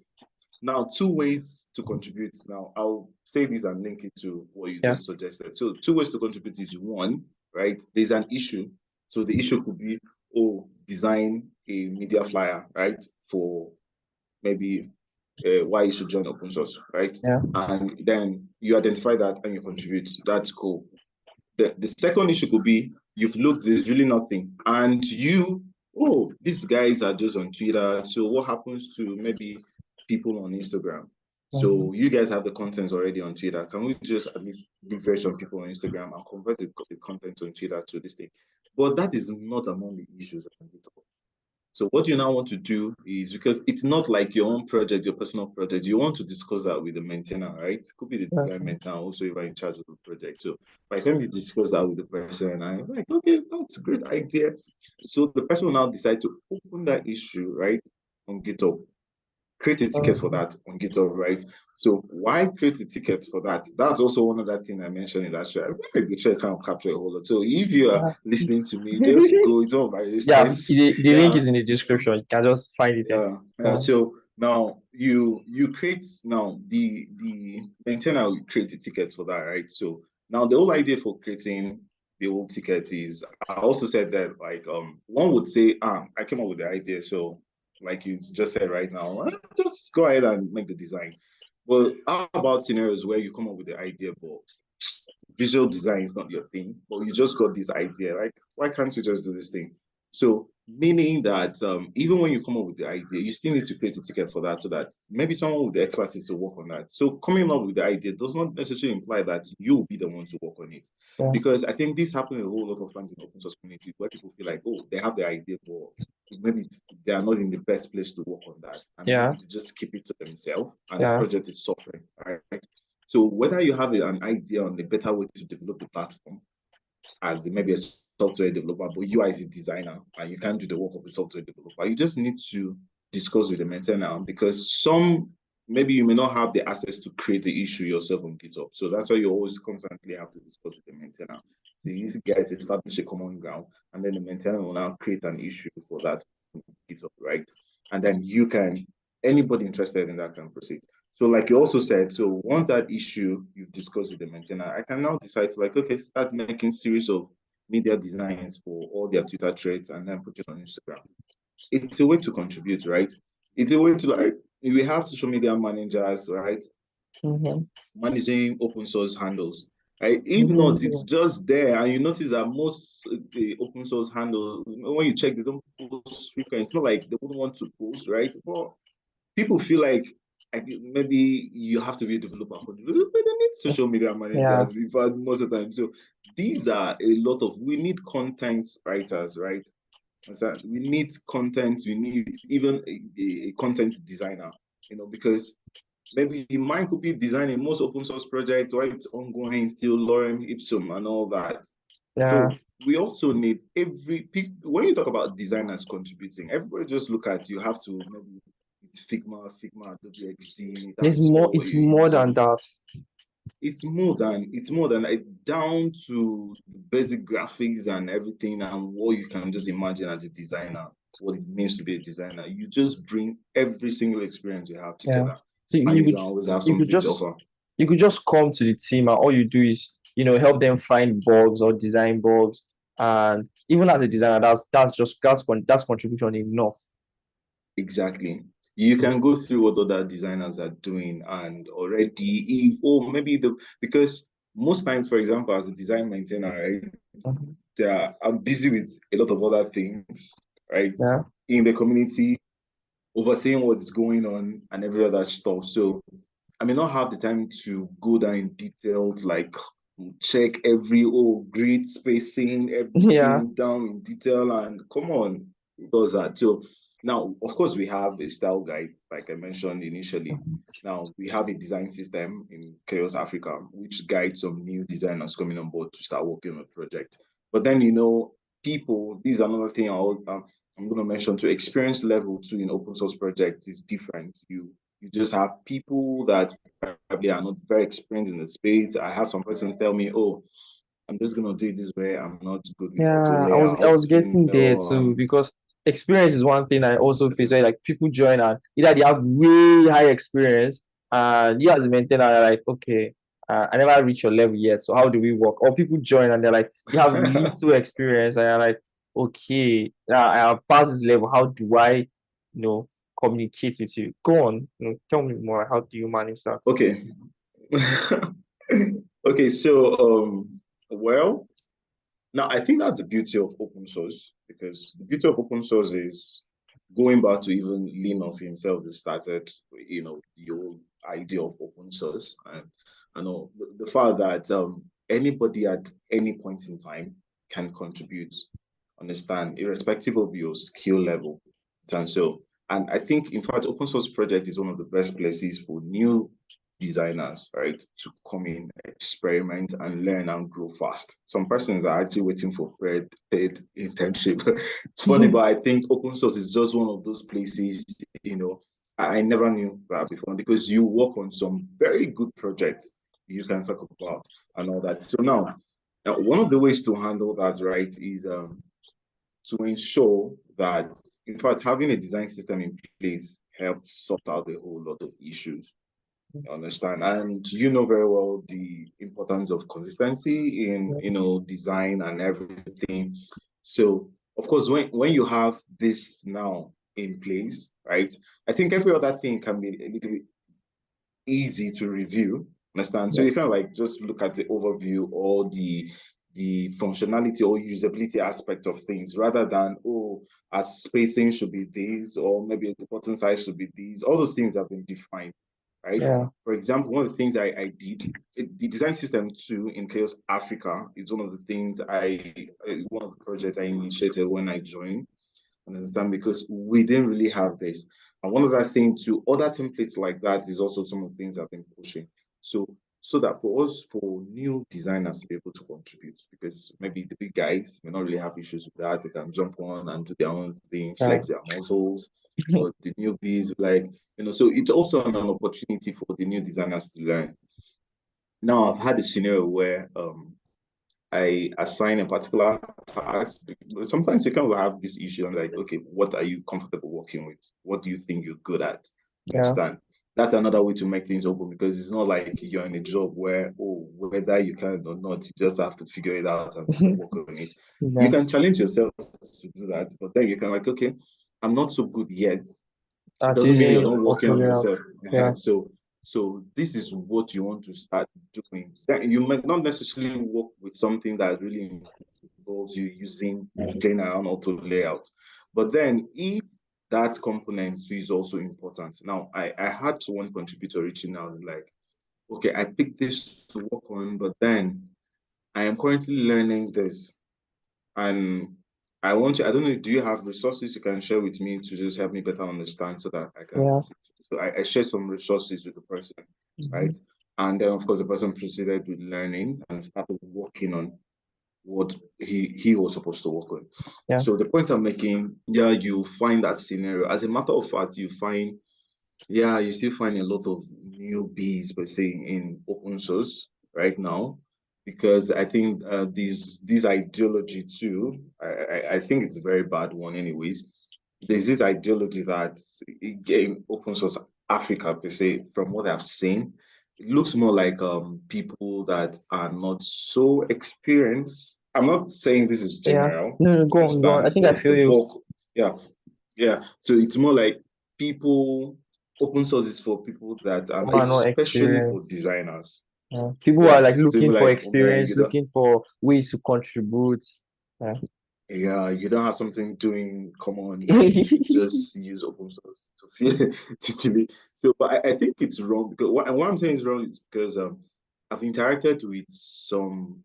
Now, two ways to contribute. Now, I'll say this and link it to what you Yeah. just suggested. So, two ways to contribute is one, right? There's an issue. So, the issue could be, oh, design a media flyer, right? For maybe why you should join open source, right? Yeah. And then you identify that and you contribute. That's cool. The second issue could be you've looked, there's really nothing. And you, oh, these guys are just on Twitter. So what happens to maybe people on Instagram? Mm-hmm. So you guys have the content already on Twitter. Can we just at least leverage on people on Instagram and convert the content on Twitter to this thing? But that is not among the issues on GitHub. So what you now want to do is, because it's not like your own project, your personal project, you want to discuss that with the maintainer, right? It could be the design Okay. maintainer also if you're in charge of the project. So by the time you discuss that with the person, I'm like, okay, that's a great idea. So the person will now decide to open that issue, right, on GitHub, create a ticket for Okay. that on GitHub, right? So why create a ticket for that? That's also one other thing I mentioned in that show. I feel like the show kind of capture a whole lot. So if you are Yeah. listening to me, just go. It's all very Yeah. recent. The link Yeah, is in the description. You can just find it there. yeah. Yeah. So now you create, now the maintainer will create a ticket for that, right? So now the whole idea for creating the whole ticket is, I also said that, like, one would say, I came up with the idea, so like you just said right now, just go ahead and make the design. But how about scenarios where you come up with the idea, but visual design is not your thing, but you just got this idea. Like, why can't you just do this thing? So, meaning that even when you come up with the idea, you still need to create a ticket for that, so that maybe someone with the expertise to work on that. So, coming up with the idea does not necessarily imply that you'll be the one to work on it. Yeah. Because I think this happens a whole lot of times in open source community where people feel like, oh, they have the idea, but maybe they are not in the best place to work on that. And Yeah. maybe they just keep it to themselves and the Yeah. project is suffering, right? So whether you have an idea on a better way to develop the platform as maybe a software developer, but you as a designer and you can't do the work of a software developer, you just need to discuss with the maintainer, because some, maybe you may not have the access to create the issue yourself on GitHub. So that's why you always constantly have to discuss with the maintainer. So you guys establish a common ground, and then the maintainer will now create an issue for that on GitHub, right? And then you can, anybody interested in that can proceed. So like you also said, so once that issue you've discussed with the maintainer, I can now decide to, like, okay, start making series of media designs for all their Twitter threads and then put it on Instagram. It's a way to contribute, right? It's a way to, like, we have social media managers, right? Mm-hmm. Managing open source handles. Right? If not, it's Mm-hmm. just there, and you notice that most the open source handle, when you check, they don't post frequent. It's not like they wouldn't want to post, right? But people feel like maybe you have to be a developer for but they need social media Yeah. managers, in fact, most of the time. So these are a lot of, we need content writers, right? So we need content, we need even a content designer, because maybe mine could be designing most open source projects, right? It's ongoing, still lorem ipsum and all that. Yeah. So we also need when you talk about designers contributing, everybody just look at, you have to maybe it's Figma, Adobe XD, that's all It's you're more than using. that. It's more than like, down to the basic graphics and everything, and what you can just imagine as a designer, what it means to be a designer. You just bring every single experience you have Yeah. together, So and you can always have you could something to just offer. you could just come to the team and all you do is, help them find bugs or design bugs. And even as a designer, that's contribution enough. Exactly. You can go through what other designers are doing, and already, if, or maybe because most times, for example, as a design maintainer, right, Mhm. I'm busy with a lot of other things, right, Yeah. in the community, overseeing what's going on and every other stuff. So I may not have the time to go down in detail to, like, check every, grid spacing, Yeah. everything down in detail. And come on, it does that. So now, of course, we have a style guide, like I mentioned initially. Now we have a design system in Chaos Africa, which guides some new designers coming on board to start working on a project. But then, people, this is another thing I'm going to mention to experience level two in open source projects is different. You just have people that probably are not very experienced in the space. I have some persons tell me, "Oh, I'm just gonna do it this way. I'm not good with auto Yeah. I was layouts, getting there too because experience is one thing I also face where like people join and either they have way high experience and you as a maintainer are like, okay, I never reached your level yet, so how do we work? Or people join and they're like, you have little experience and you're like, okay, I have passed this level. How do I, communicate with you? Go on, tell me more. How do you manage that? Okay. Okay, so well, now I think that's the beauty of open source, because the beauty of open source is going back to even Linus himself that started, the whole idea of open source. And I know the fact that anybody at any point in time can contribute, understand, irrespective of your skill level. And so, and I think, in fact, open source project is one of the best places for new designers, right, to come in, experiment, and learn and grow fast. Some persons are actually waiting for paid internship. It's funny, but I think open source is just one of those places, I never knew that before, because you work on some very good projects you can talk about and all that. So now, one of the ways to handle that, right, is to ensure that, in fact, having a design system in place helps sort out a whole lot of issues. You understand? And you know very well the importance of consistency in, design and everything. So, of course, when you have this now in place, right, I think every other thing can be a little bit easy to review. Understand? So Yeah, you can like just look at the overview or the functionality or usability aspect of things, rather than, oh, as spacing should be this, or maybe the button size should be these. All those things have been defined, right? yeah, For example, one of the things I did, the design system too in Chaos Africa is one of the things one of the projects I initiated when I joined. Understand? Because we didn't really have this. And one of the things to other templates like that is also some of the things I've been pushing. So that for us, for new designers to be able to contribute, because maybe the big guys may not really have issues with that. They can jump on and do their own thing, yeah, flex their muscles. But the newbies, like, so it's also an opportunity for the new designers to learn. Now, I've had a scenario where I assign a particular task. Sometimes you kind of have this issue. I'm like, okay, what are you comfortable working with? What do you think you're good at? yeah. Understand? That's another way to make things open, because it's not like you're in a job where, oh, whether you can or not, you just have to figure it out and work on it. You Yeah, can challenge yourself to do that, but then you can like, okay, I'm not so good yet. It that's doesn't mean you're easy not for working on figuring out. yourself. Yeah, So this is what you want to start doing. Then you might not necessarily work with something that really involves you using playing around auto layout. But then if that component is also important. Now, I had one contributor reaching out like, okay, I picked this to work on, but then I am currently learning this. And I don't know, do you have resources you can share with me to just help me better understand so that I can, yeah. so I share some resources with the person, Hmm. right? And then, of course, the person proceeded with learning and started working on what he was supposed to work on. Yeah, So the point I'm making, yeah, you find that scenario. As a matter of fact, you still find a lot of newbies per se in open source right now, because I think this ideology too. I think it's a very bad one, anyways. There's this ideology that in open source Africa per se, from what I've seen, it looks more like people that are not so experienced. I'm not saying this is yeah. general, No, no, go on, go on. I understand, think I but feel the you. bulk, yeah, yeah. So it's more like people, open source is for people that, Who are not especially for experienced. designers. Yeah. People are Yeah. like So looking be for like, oh man, experience, looking for ways to contribute. Yeah. you don't have something doing, come on, let's just use open source to feel to feel it. So, but I think it's wrong, because what I'm saying is wrong is because I've interacted with some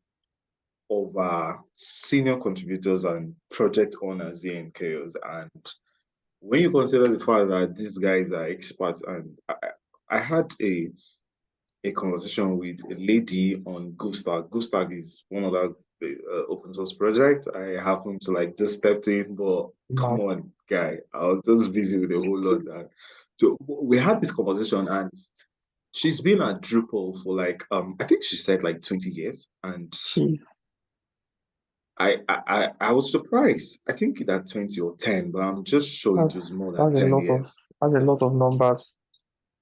of our senior contributors and project owners here in Chaos, and when you consider the fact that these guys are experts, and I had a conversation with a lady on GoStack. GoStack is one of the open source project. I happened to like just stepped in, but come Mad. on, guy, I was just busy with a whole lot. So we had this conversation, and she's been at Drupal for like I think she said like 20 years, and Jeez. I was surprised. I think that 20 or 10, but I'm just sure it That's, was more than that's a 10 lot of years. that's a lot of numbers.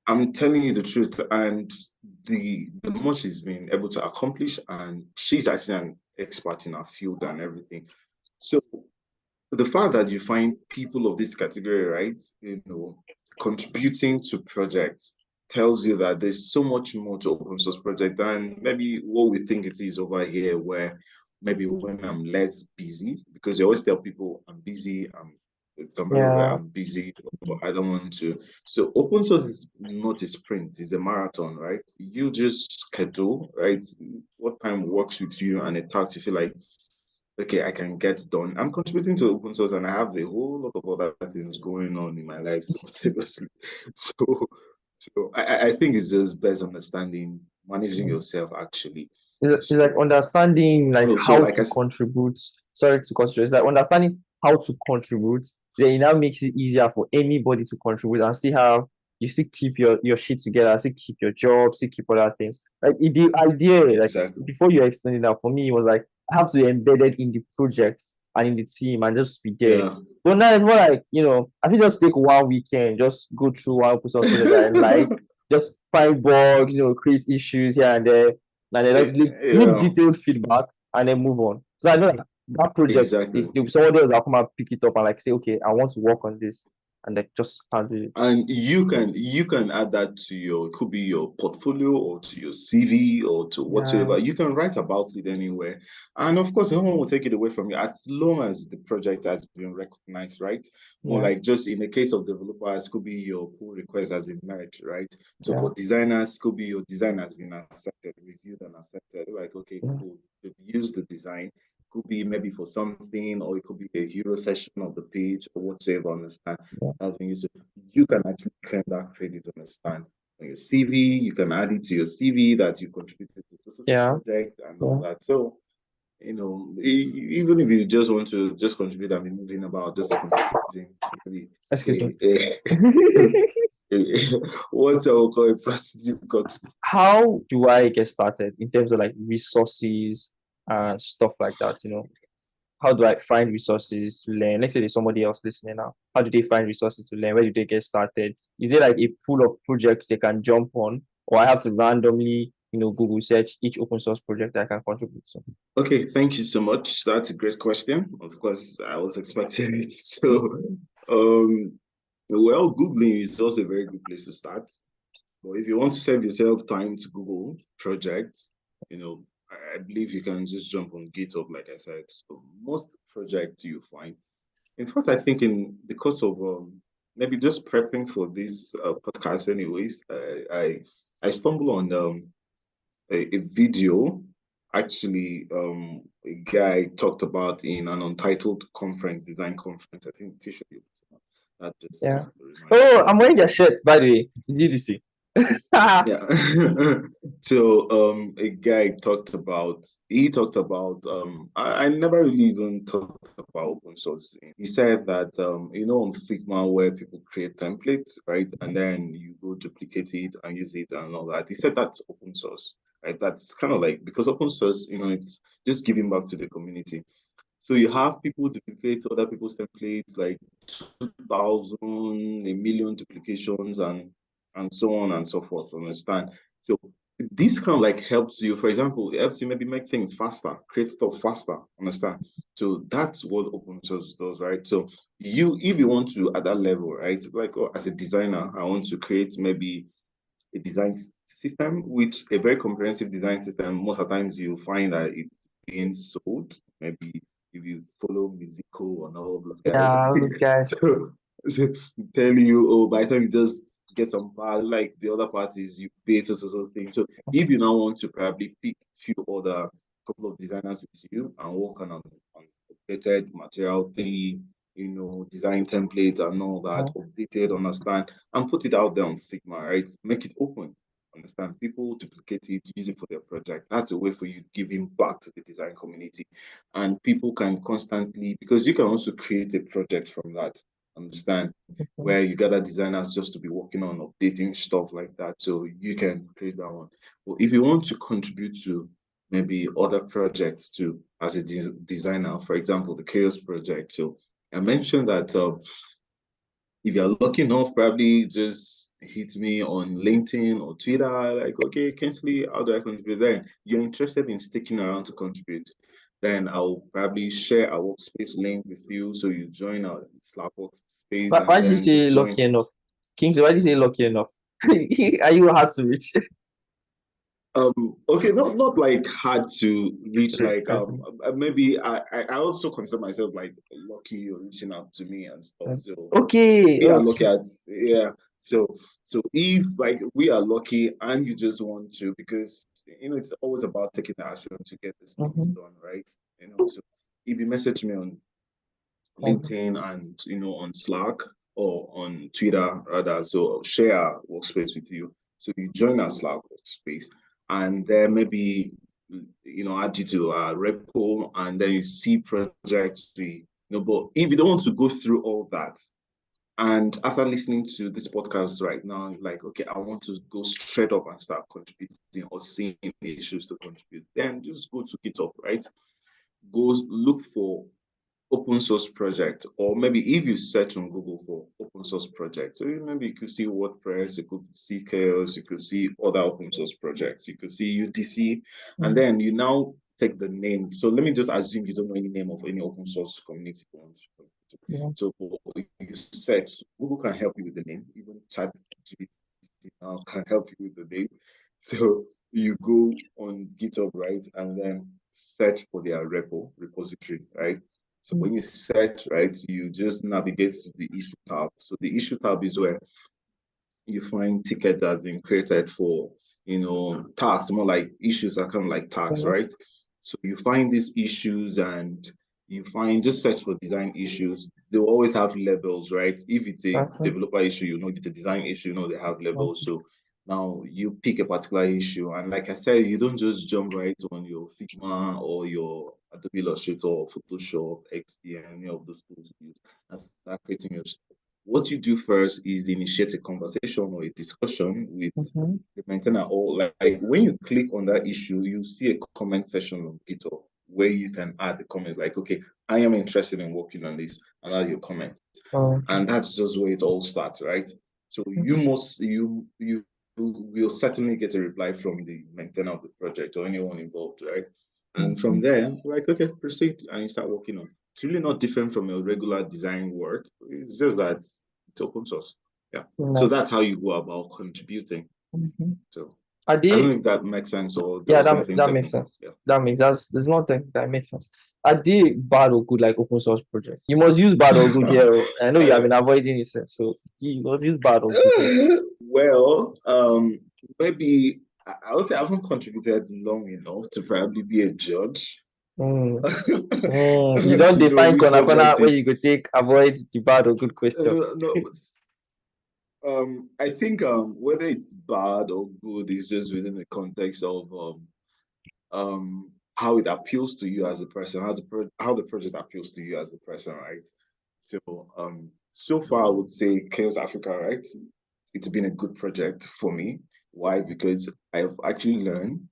I'm telling you the truth, and the more she's been able to accomplish, and she's actually an expert in her field and everything. So the fact that you find people of this category, right, contributing to projects tells you that there's so much more to open source project than maybe what we think it is over here, where maybe when I'm less busy, because you always tell people I'm busy, tomorrow Yeah, I'm busy, or I don't want to. So open source is not a sprint, it's a marathon, right? You just schedule, right? What time works with you and a task you feel like okay, I can get done. I'm contributing to open source and I have a whole lot of other things going on in my life simultaneously. So, so I think it's just best understanding, managing yourself actually. it's like So, understanding like so how like I to said, contribute. Sorry to contribute. It's like understanding how to contribute. Then it now makes it easier for anybody to contribute and still have you still keep your shit together, still keep your job, still keep other things. Like the idea, like exactly. before you explained it out for me, it was like I have to be embedded in the project and in the team and just be there. Yeah. But now it's more like, I think just take one weekend, just go through one open source project that I like, just find bugs, create issues here and there, and then just leave Yeah, detailed feedback and then move on. So I know like that project exactly. is there'll be somebody else that come and pick it up and like say, okay, I want to work on this and like just handle it. And you can add that to your it could be your portfolio or to your CV or to Yeah, whatever. You can write about it anywhere. And of course, no one will take it away from you as long as the project has been recognized, right? More yeah, like just in the case of developers, could be your pull request has been merged, right? So yeah, for designers, could be your design has been accepted, reviewed and accepted. Like, okay, yeah, cool. They've used the design. Could be maybe for something, or it could be a hero session of the page or whatever, understand? yeah, That's been used. You can actually claim that credit on a stand on your CV. You can add it to your CV that you contributed to social yeah, project and all yeah. that. So, even if you just want to just contribute and be moving about, just contributing, maybe Excuse me. what I will call a prostitute contribution. How do I get started in terms of like resources and stuff like that? How do I find resources to learn? Let's say there's somebody else listening now. How do they find resources to learn? Where do they get started? Is there like a pool of projects they can jump on, or I have to randomly, Google search each open source project I can contribute to? Okay, thank you so much. That's a great question. Of course, I was expecting it. So, um, well, Googling is also a very good place to start. But if you want to save yourself time to Google projects, I believe you can just jump on GitHub, like I said. So most projects you find. In fact, I think in the course of maybe just prepping for this podcast, anyways, I stumbled on a video. Actually, a guy talked about in an untitled conference, design conference. I think Tisha, that Yeah. just reminded Oh, me I'm of it. wearing their So shirts, by the way. It's UDC. yeah. So a guy talked about I never really even talked about open source. He said that on Figma where people create templates, right? And then you go duplicate it and use it and all that. He said that's open source, right? That's kind of like because open source, it's just giving back to the community. So you have people duplicate other people's templates, like 2,000, a million duplications, and so on and so forth. Understand? So this kind of like helps you. For example, it helps you maybe make things faster, create stuff faster. Understand? So that's what open source does, right? So if you want to at that level, right? Like as a designer, I want to create maybe a design system, which a very comprehensive design system, most of the times you find that it's being sold. Maybe if you follow Mizuko and all those guys. Yeah, all those guys. so tell you, oh, by the time you just get some part, like the other parties, you pay so thing. So if you now want to probably pick few other couple of designers with you and work on updated material three, design templates and all that, Yeah, updated, understand, and put it out there on Figma, right? Make it open. Understand? People duplicate it, use it for their project. That's a way for you giving back to the design community. And people can constantly, because you can also create a project from that. Understand? Where you gather designers just to be working on updating stuff like that. So you can create that one. But if you want to contribute to maybe other projects too as a designer. For example, the Chaos project. So I mentioned that if you're lucky enough, probably just hit me on LinkedIn or Twitter, like, okay, Kingsley, how do I contribute? Then you're interested in sticking around to contribute. Then I'll probably share our workspace link with you. So you join our Slack workspace Why and did you then you say join. lucky enough? Kingsley, why did you say lucky enough? Are you hard to reach? Okay, not like hard to reach. Like Okay. maybe I also consider myself like lucky you're reaching out to me and stuff. So Okay, we are lucky okay. at, yeah. So if like we are lucky and you just want to, because it's always about taking the action to get these things Mm-hmm. done, right? So if you message me on Mm-hmm. LinkedIn and on Slack or on Twitter rather, so I'll share our workspace with you. So you join our Slack workspace, and then maybe add you to our repo, and then you see projects. But if you don't want to go through all that, and after listening to this podcast right now, you're like, okay, I want to go straight up and start contributing or seeing issues to contribute, then just go to GitHub, right? Go look for open source project, or maybe if you search on Google for open source projects, so maybe you could see WordPress, you could see Chaos, you could see other open source projects, you could see UTC, and Mm-hmm. then you now take the name. So let me just assume you don't know any name of any open source community. Yeah. So you search, Google can help you with the name, even ChatGPT now can help you with the name. So you go on GitHub, right, and then search for their repository, right? So when you search, right, you just navigate to the issue tab. So the issue tab is where you find ticket that's been created for, tasks, more like issues are kind of like tasks, Mm-hmm. right? So you find these issues and you find just search for design issues. They'll always have labels, right? If it's a Okay. developer issue, if it's a design issue, they have labels. So now you pick a particular issue, and like I said, you don't just jump right on your Figma or your Adobe Illustrator or Photoshop, XD, any of those tools you use, and start creating your, what you do first is initiate a conversation or a discussion with Mm-hmm. the maintainer, or like when you click on that issue, you see a comment section on GitHub where you can add a comment like, okay, I am interested in working on this, and add your comment. Okay. And that's just where it all starts, right? So you will certainly get a reply from the maintainer of the project or anyone involved, right? And Mm-hmm. from there, like, okay, proceed, and you start working on. It's really not different from your regular design work. It's just that it's open source. Yeah. So Nice. that's how you go about contributing. Mm-hmm. So Are I don't they know if that makes sense or there Yeah, was that anything that makes technical. sense. Yeah. That makes that's there's nothing that makes sense. Are they bad or good like open source projects? You must use bad or good here. Oh. I know you have been avoiding it since, so you must use bad or good here. Well, maybe I would say I haven't contributed long enough to probably be a judge. Mm. You To don't know define which corner corner project where is you could take avoid the bad or good question. no. I think whether it's bad or good is just within the context of how it appeals to you as a person, how the project appeals to you as a person, right? So so far I would say Chaos Africa, right? It's been a good project for me. Why? Because I've actually learned,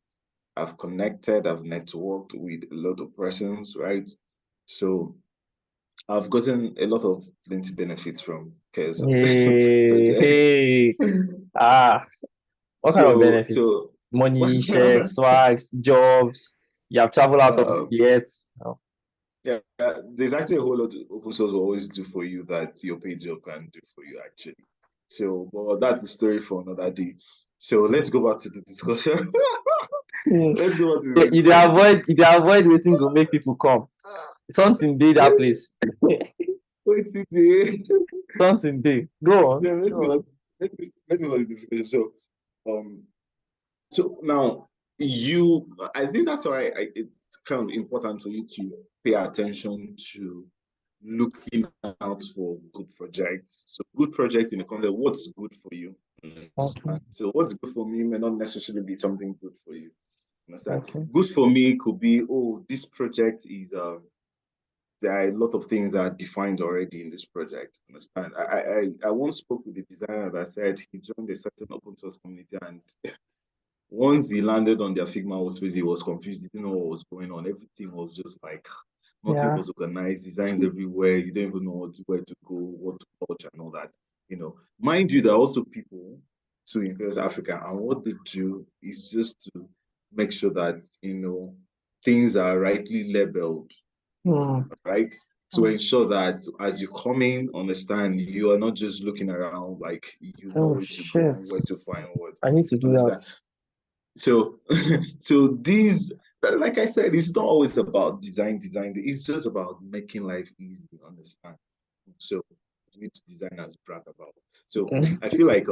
I've connected, I've networked with a lot of persons, right? So I've gotten a lot of plenty benefits from Chaos Hey, project. hey. Ah, what kind of So benefits? so Money, shares, swags, jobs. You have traveled out of um, yet. Oh, yeah, there's actually a whole lot of open source will always do for you that your page job can do for you actually. So, but that's a story for another day. So let's go back to the discussion. hmm. Let's go back to the discussion. You dey avoid wetin go make people come. Something dey that place. Wait till the Something dey. Go on. yeah, Go on. let's go back to the discussion. Um, so now I think that's why it's kind of important for you to pay attention to looking out for good projects. So good projects in the context, what's good for you? Okay. Understand? So what's good for me may not necessarily be something good for you. Understand? Okay. Good for me could be, oh, this project is there are a lot of things that are defined already in this project. Understand? I once spoke with a designer that said he joined a certain open source community and once he landed on their Figma workspace, he was confused. He didn't know what was going on. Everything was just like nothing Yeah. was organized, designs everywhere. You don't even know where to go, what to touch, and all that. Mind you, there are also people to Influence Africa, and what they do is just to make sure that things are rightly labeled, Hmm. right? To ensure that as you come in, understand you are not just looking around like you know Oh where to go shit. and where to find what. I need to do that. Understand? So, so these, like I said, it's not always about design. It's just about making life easy. Understand? So, which designers brag about. So, Mhm. I feel like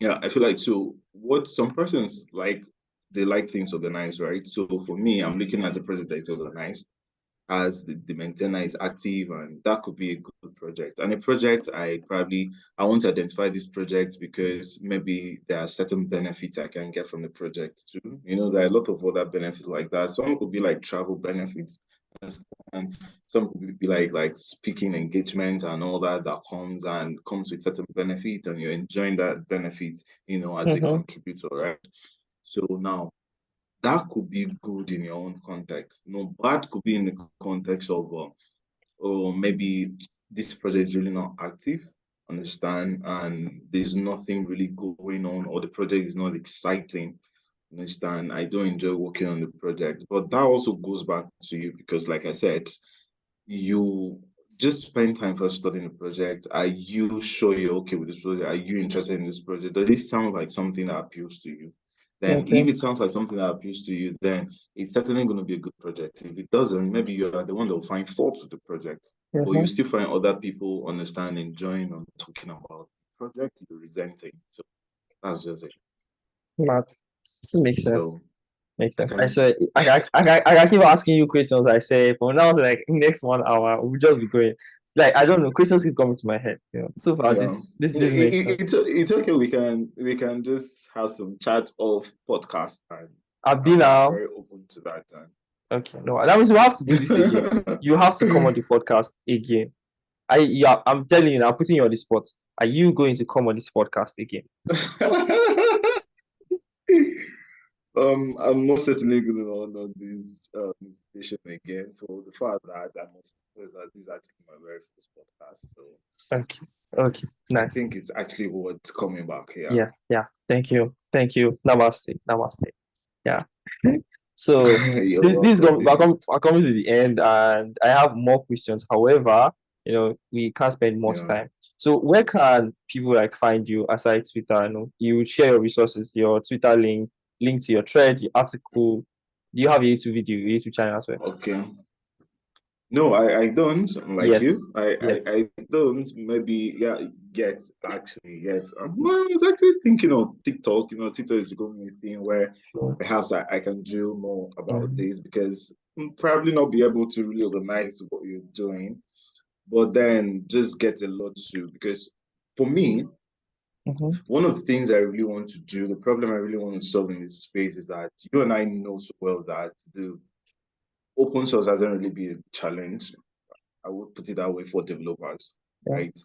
yeah, I feel like so. What some persons like, they like things organized, right? So for me, I'm looking at a project that is organized as the maintainer is active, and that could be a good project. And a project, I want to identify this project because maybe there are certain benefits I can get from the project too. There are a lot of other benefits like that. Some could be like travel benefits, and some could be like speaking engagement and all that comes with certain benefits, and you're enjoying that benefit, as a Mhm. contributor, right? So now that could be good in your own context. No, bad could be in the context of, oh, maybe this project is really not active, understand, and there's nothing really going on, or the project is not exciting, understand. I don't enjoy working on the project, but that also goes back to you because, like I said, you just spend time first studying the project. Are you sure you're okay with this project? Are you interested in this project? Does this sound like something that appeals to you? Then, Okay. if it sounds like something that appeals to you, then it's certainly going to be a good project. If it doesn't, maybe you are the one that will find faults with the project, but you Mhm. still find other people understand, enjoying, or talking about the project you're resenting. So that's just it. That makes sense. So Makes I sense. I can. say I keep asking you questions. I say for now, like next 1 hour, we'll just be going. Like I don't know, questions keep coming to my head. So far Yeah, this makes sense. it's okay. We can just have some chat off podcast, and I've been I'm now. very open to that. Okay, no, that means we have to do this again. And You have to come on the podcast again. I'm telling you now, putting you on the spot. Are you going to come on this podcast again? I'm most certainly going to honor this invitation again for the fact that I must confess that this is actually my very first podcast. So Okay. Okay. I Nice. think it's actually worth coming back here. Yeah. Yeah. Thank you. Thank you. Namaste. Namaste. Yeah. So You're this welcome, David. are coming to the end, and I have more questions. However, we can't spend much Yeah. time. So where can people like find you aside Twitter? You share your resources, your Twitter link to your thread, your article. Do you have a YouTube video, a YouTube channel as well? Okay. No, I don't. Like Yet, you, yet. I don't. Maybe, yeah, yet actually yet. Well, I was actually thinking of TikTok. TikTok is becoming a thing where perhaps I can do more about Mhm. this because probably not be able to really organize what you're doing, but then just get a lot to because for me, Mhm. one of the things I really want to do, the problem I really want to solve in this space is that you and I know so well that the open source hasn't really been a challenge. I would put it that way for developers, Yeah. right?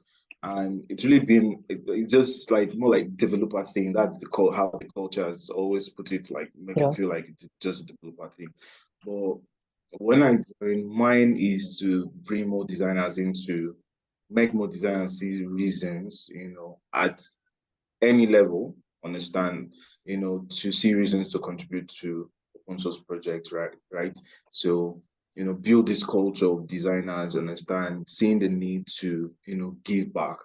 And it's really been it's just like more like developer thing. That's how the culture has always put it, like make you Yeah. feel like it's just a developer thing. But when I join, mine is to bring more designers into make more designers see reasons, at any level, understand, to see reasons to contribute to open source projects, right? Right. So, build this culture of designers, understand, seeing the need to, give back.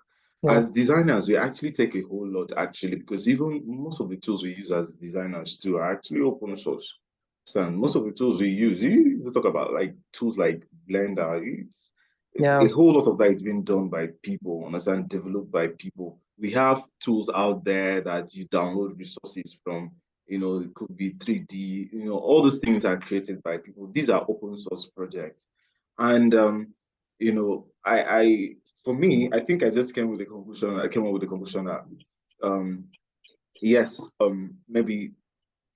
Yeah. As designers, we actually take a whole lot actually, because even most of the tools we use as designers too are actually open source. Understand? Most of the tools we use, you talk about like tools like Blender, it's a Yeah. whole lot of that is being done by people, understand, developed by people. We have tools out there that you download resources from, it could be 3D, all those things are created by people. These are open source projects. And for me, I think I just came with the conclusion, I came up with the conclusion that um yes, maybe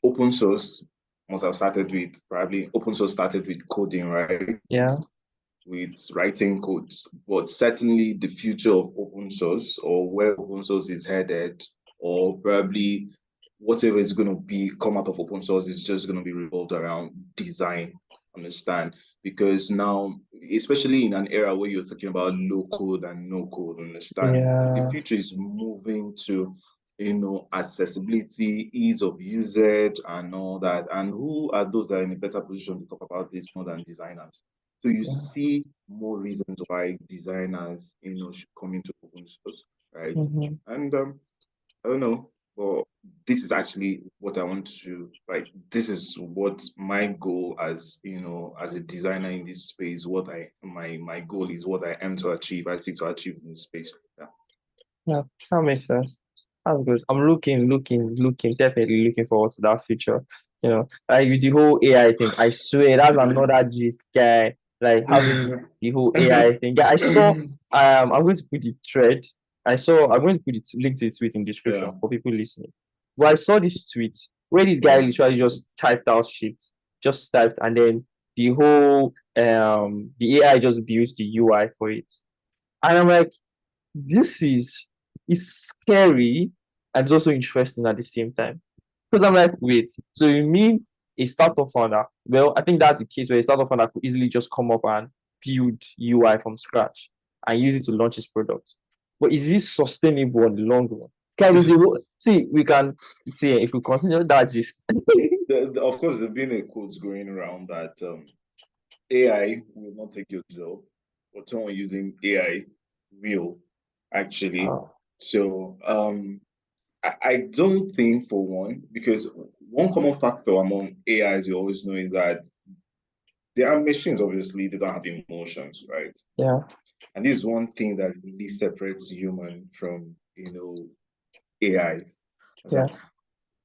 open source must have started with probably open source started with coding, right? Yeah. With writing codes, but certainly the future of open source or where open source is headed, or probably whatever is going to be come out of open source is just going to be revolved around design. Understand? Because now, especially in an era where you're talking about low code and no code, understand? The Yeah. future is moving to, accessibility, ease of usage, and all that. And who are those that are in a better position to talk about this more than designers? So you Yeah. see more reasons why designers, should come into open source, right? Mm-hmm. And I don't know, but this is actually what I want to like. This is what my goal as as a designer in this space. What I my goal is what I aim to achieve. I seek to achieve in this space. Yeah. Yeah, that makes sense. That's good. I'm definitely looking forward to that future. Like with the whole AI thing, I swear that's another gist guy, like having the whole AI thing. Yeah, I saw I'm going to put the thread. I'm going to put the link to the tweet in description Yeah. for people listening. But I saw this tweet where this guy Yeah. literally just typed out shit, just typed, and then the AI just built the UI for it. And I'm like, this is scary and it's also interesting at the same time. Because I'm like, wait, so you mean a startup founder? Well, I think that's the case where a startup founder could easily just come up and build UI from scratch and use it to launch his product. But is this sustainable in the long run? Can we see we can see if we consider that just Of course, there's been a quote going around that AI will not take your job, but someone using AI will actually. uh, So I don't think for one, because one common factor among AIs you always know is that they are machines, obviously, they don't have emotions, right? yeah, And this is one thing that really separates human from, AIs. yeah,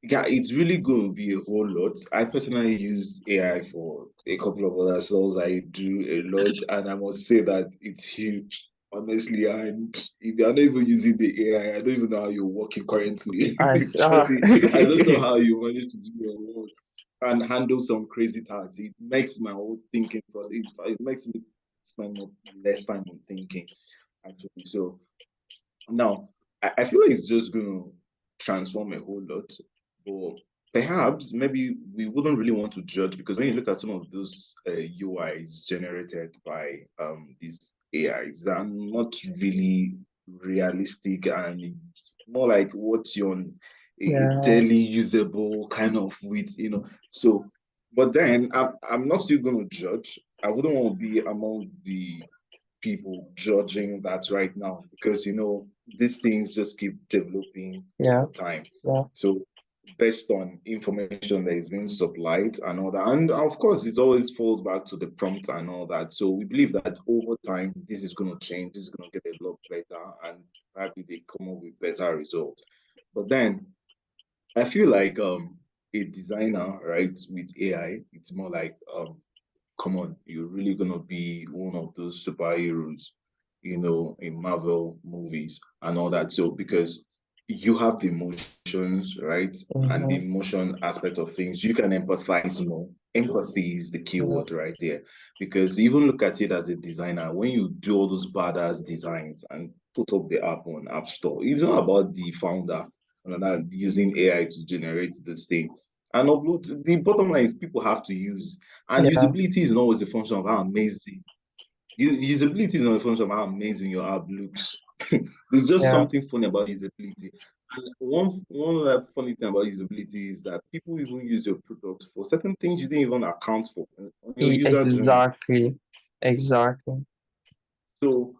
Yeah, it's really going to be a whole lot. I personally use AI for a couple of other sources. I do a lot, and I must say that it's huge, honestly. And if you're not even using the AI, I don't even know how you're working currently. I see, Trust me, I don't know how you manage to do your work and handle some crazy tasks. It makes my whole thinking process. It makes me spend less time on thinking, actually. So now, I feel like it's just going to transform a whole lot, but perhaps maybe we wouldn't really want to judge because when you look at some of those UIs generated by these AIs, they're not really realistic and more like what's on a yeah, daily usable kind of with. So, but then I'm not still going to judge. I wouldn't want to be among the people judging that right now because these things just keep developing yeah, over time. yeah, So based on information that is being supplied and all that, and of course it always falls back to the prompt and all that. So we believe that over time this is going to change, this is going to get a lot better, and probably they come up with better results. But then I feel like a designer, right, with AI, it's more like come on, you're really gonna be one of those superheroes, in Marvel movies and all that. So because you have the emotions, right? And the mm-hmm, emotion aspect of things, you can empathize more. Empathy is the key yeah, word right there. Because even look at it as a designer, when you do all those badass designs and put up the app on App Store, it's not about the founder and not using AI to generate this thing. And upload the bottom line is people have to use and yeah, usability is not always a function of how amazing. Usability is not a function of how amazing your app looks. There's just yeah. something funny about usability. And one funny thing about usability is that people even use your product for certain things you didn't even account for on your user journey. Exactly. Exactly. So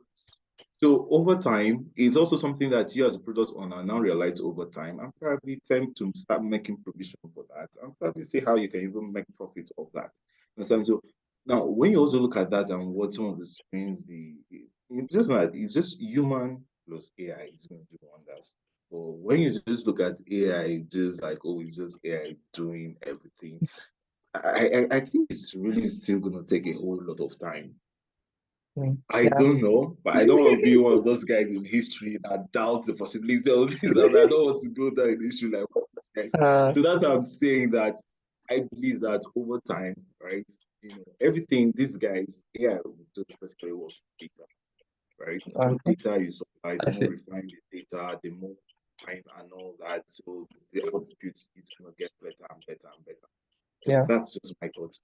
So over time, it's also something that you as a product owner now realize over time and probably tend to start making provision for that and probably see how you can even make profit of that. Understand? So now when you also look at that and what some of the screens it's just like it's just human plus AI is going to do wonders. But when you just look at AI, just like oh, it's just AI doing everything. I think it's really still going to take a whole lot of time. Mm, I yeah. don't know, but I don't want to be one of those guys in history that doubts the possibility of this. And I don't want to go down in history like one of those guys. Uh, So that's why I'm saying that I believe that over time, right, everything these guys, yeah, just basically work with data, right? The more uh, data you supply, the I more see. refined the data, the more. fine and all that. So the output is gonna get better and better and better. So Yeah. that's just my thoughts.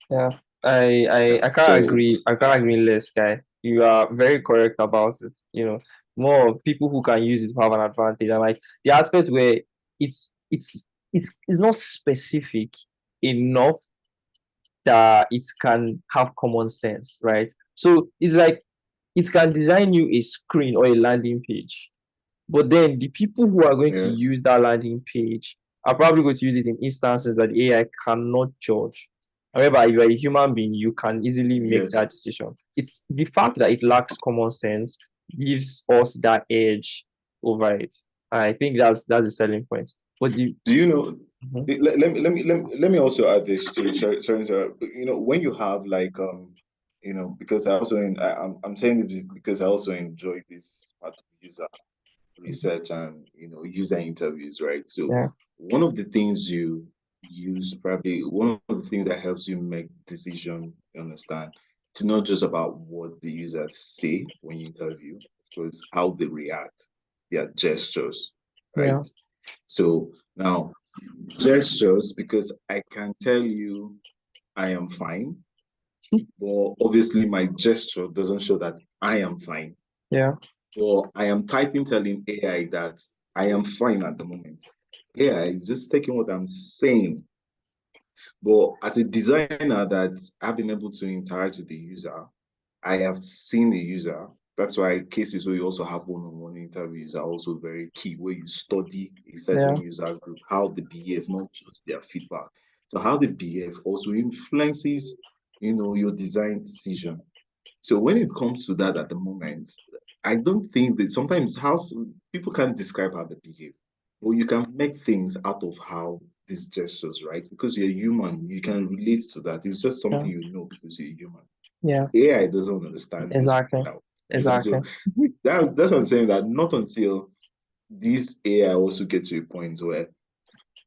Yeah, I, Yeah. I can't So agree. I can't agree less, guy. You are very correct about it. More of people who can use it to have an advantage. And like the aspect where it's it's it's not specific enough that it can have common sense, right? So it's like it can design you a screen or a landing page, but then the people who are going to yes, use that landing page are probably going to use it in instances that the AI cannot judge. However, if you're a human being, you can easily make yes. that decision. It's the fact that it lacks common sense gives us that edge over it. I think that's the selling point. But the Do you know? Mhm. Let me also add this too. Sorry, sorry. You know, when you have like because I also I'm saying this because I also enjoy this part of user research and user interviews, right? So Yeah, one of the things you use, probably one of the things that helps you make decision, you understand, it's not just about what the users say when you interview, because how they react, their gestures, yeah, right? So now gestures, because I can tell you I am fine, but obviously my gesture doesn't show that I am fine. yeah, But I am typing telling AI that I am fine at the moment. AI is just taking what I'm saying. But as a designer that I've been able to interact with the user, I have seen the user. That's why cases where you also have one-on-one interviews are also very key, where you study a yeah, certain user group, how they behave, not just their feedback. So how they behave also influences, your design decision. So when it comes to that at the moment, I don't think that sometimes people can't describe how they behave. But you can make things out of how these gestures, right? Because you're human, you can relate to that. It's just yeah, something you know because you're human. yeah. AI doesn't understand this right Exactly, now. exactly. So that's what I'm saying, that not until this AI also get to a point where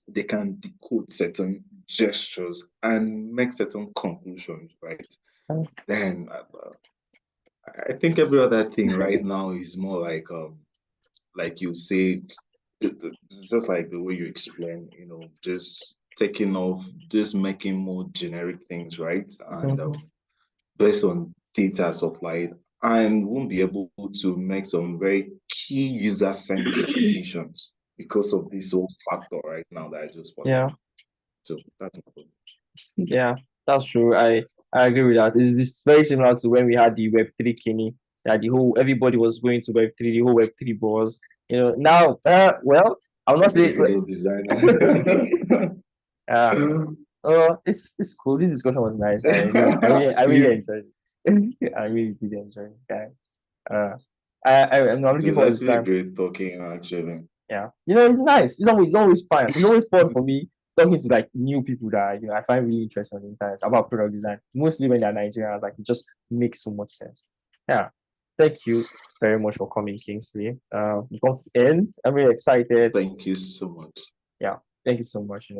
they can decode certain gestures and make certain conclusions, right? Then I think every other thing right now is more like you say, just like the way you explain, just taking off, just making more generic things, right? And Mhm. based on data supplied, and won't be able to make some very key user-centered decisions because of this whole factor right now that I just brought up. Yeah. So that's my point. Yeah, that's true. I agree with that. It's this very similar to when we had the Web3 Kini, that the whole everybody was going to Web3, the whole Web3 buzz. Now, well, I'll not say. Crypto designer. uh, it's cool. This discussion was nice. I really You, enjoyed it. I really did enjoy it, guy. Uh, I'm it looking was forward to the actually time. great talking, actually. Yeah, it's nice. It's always fun. It's always fun for me talking to like new people that I find really interesting on the internet about product design. Mostly when they're Nigerians, like it just makes so much sense. Yeah, thank you very much for coming, Kingsley. We come to the end. I'm really excited. Thank you so much. Yeah, thank you so much.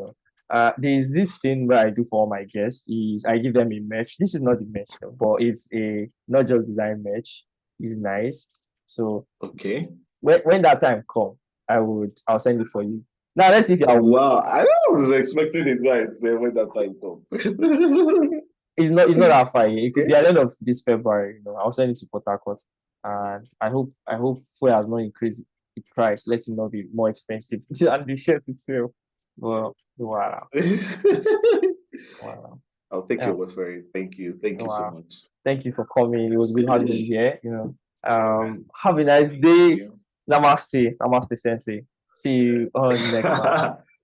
There's this thing where I do for all my guests is I give them a match. This is not the match, though, but it's a not just design match. It's nice. So Okay. when that time come, I'll send it for you. Now let's see if you're Wow, I was expecting it right say when that time come. it's not that far. It could Okay. be at the end of this February. I'll send it to Port Harcourt. And I hope fuel has not increased the price. Let it not be more expensive. And the shirt is still well wow. Wow. I'll take Yeah. your word for it. Thank you. Thank you so Wow. much. Thank you for coming. It was good having you here. Have a nice Thank day. you. Namaste. Namaste sensei. See you on the next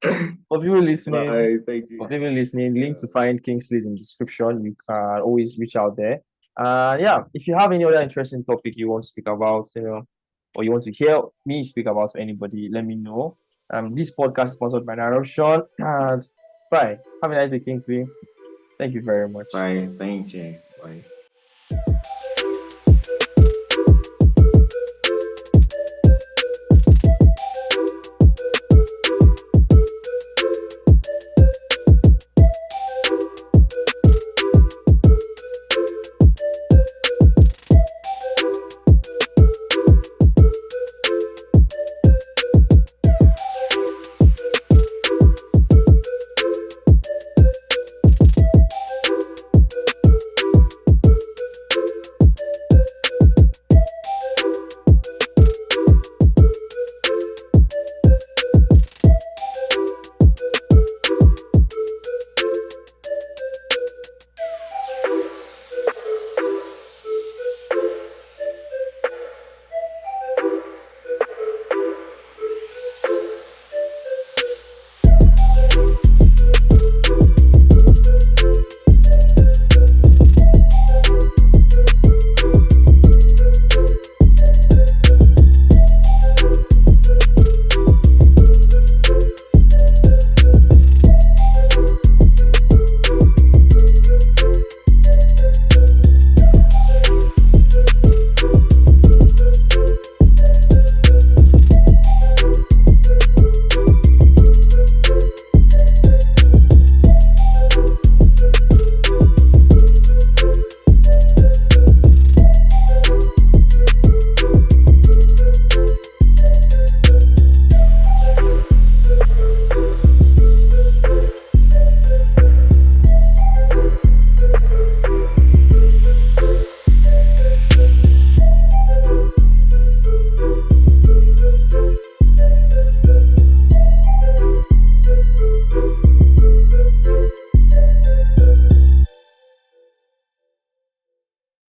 one. For people listening, Bye. Thank for you. people listening, link Yeah. to find Kingsley's in the description. You can always reach out there. Yeah, if you have any other interesting topic you want to speak about, or you want to hear me speak about to anybody, let me know. This podcast is sponsored by Narration. And bye. Have a nice day, Kingsley. Thank you very much. Bye. Thank you. Bye.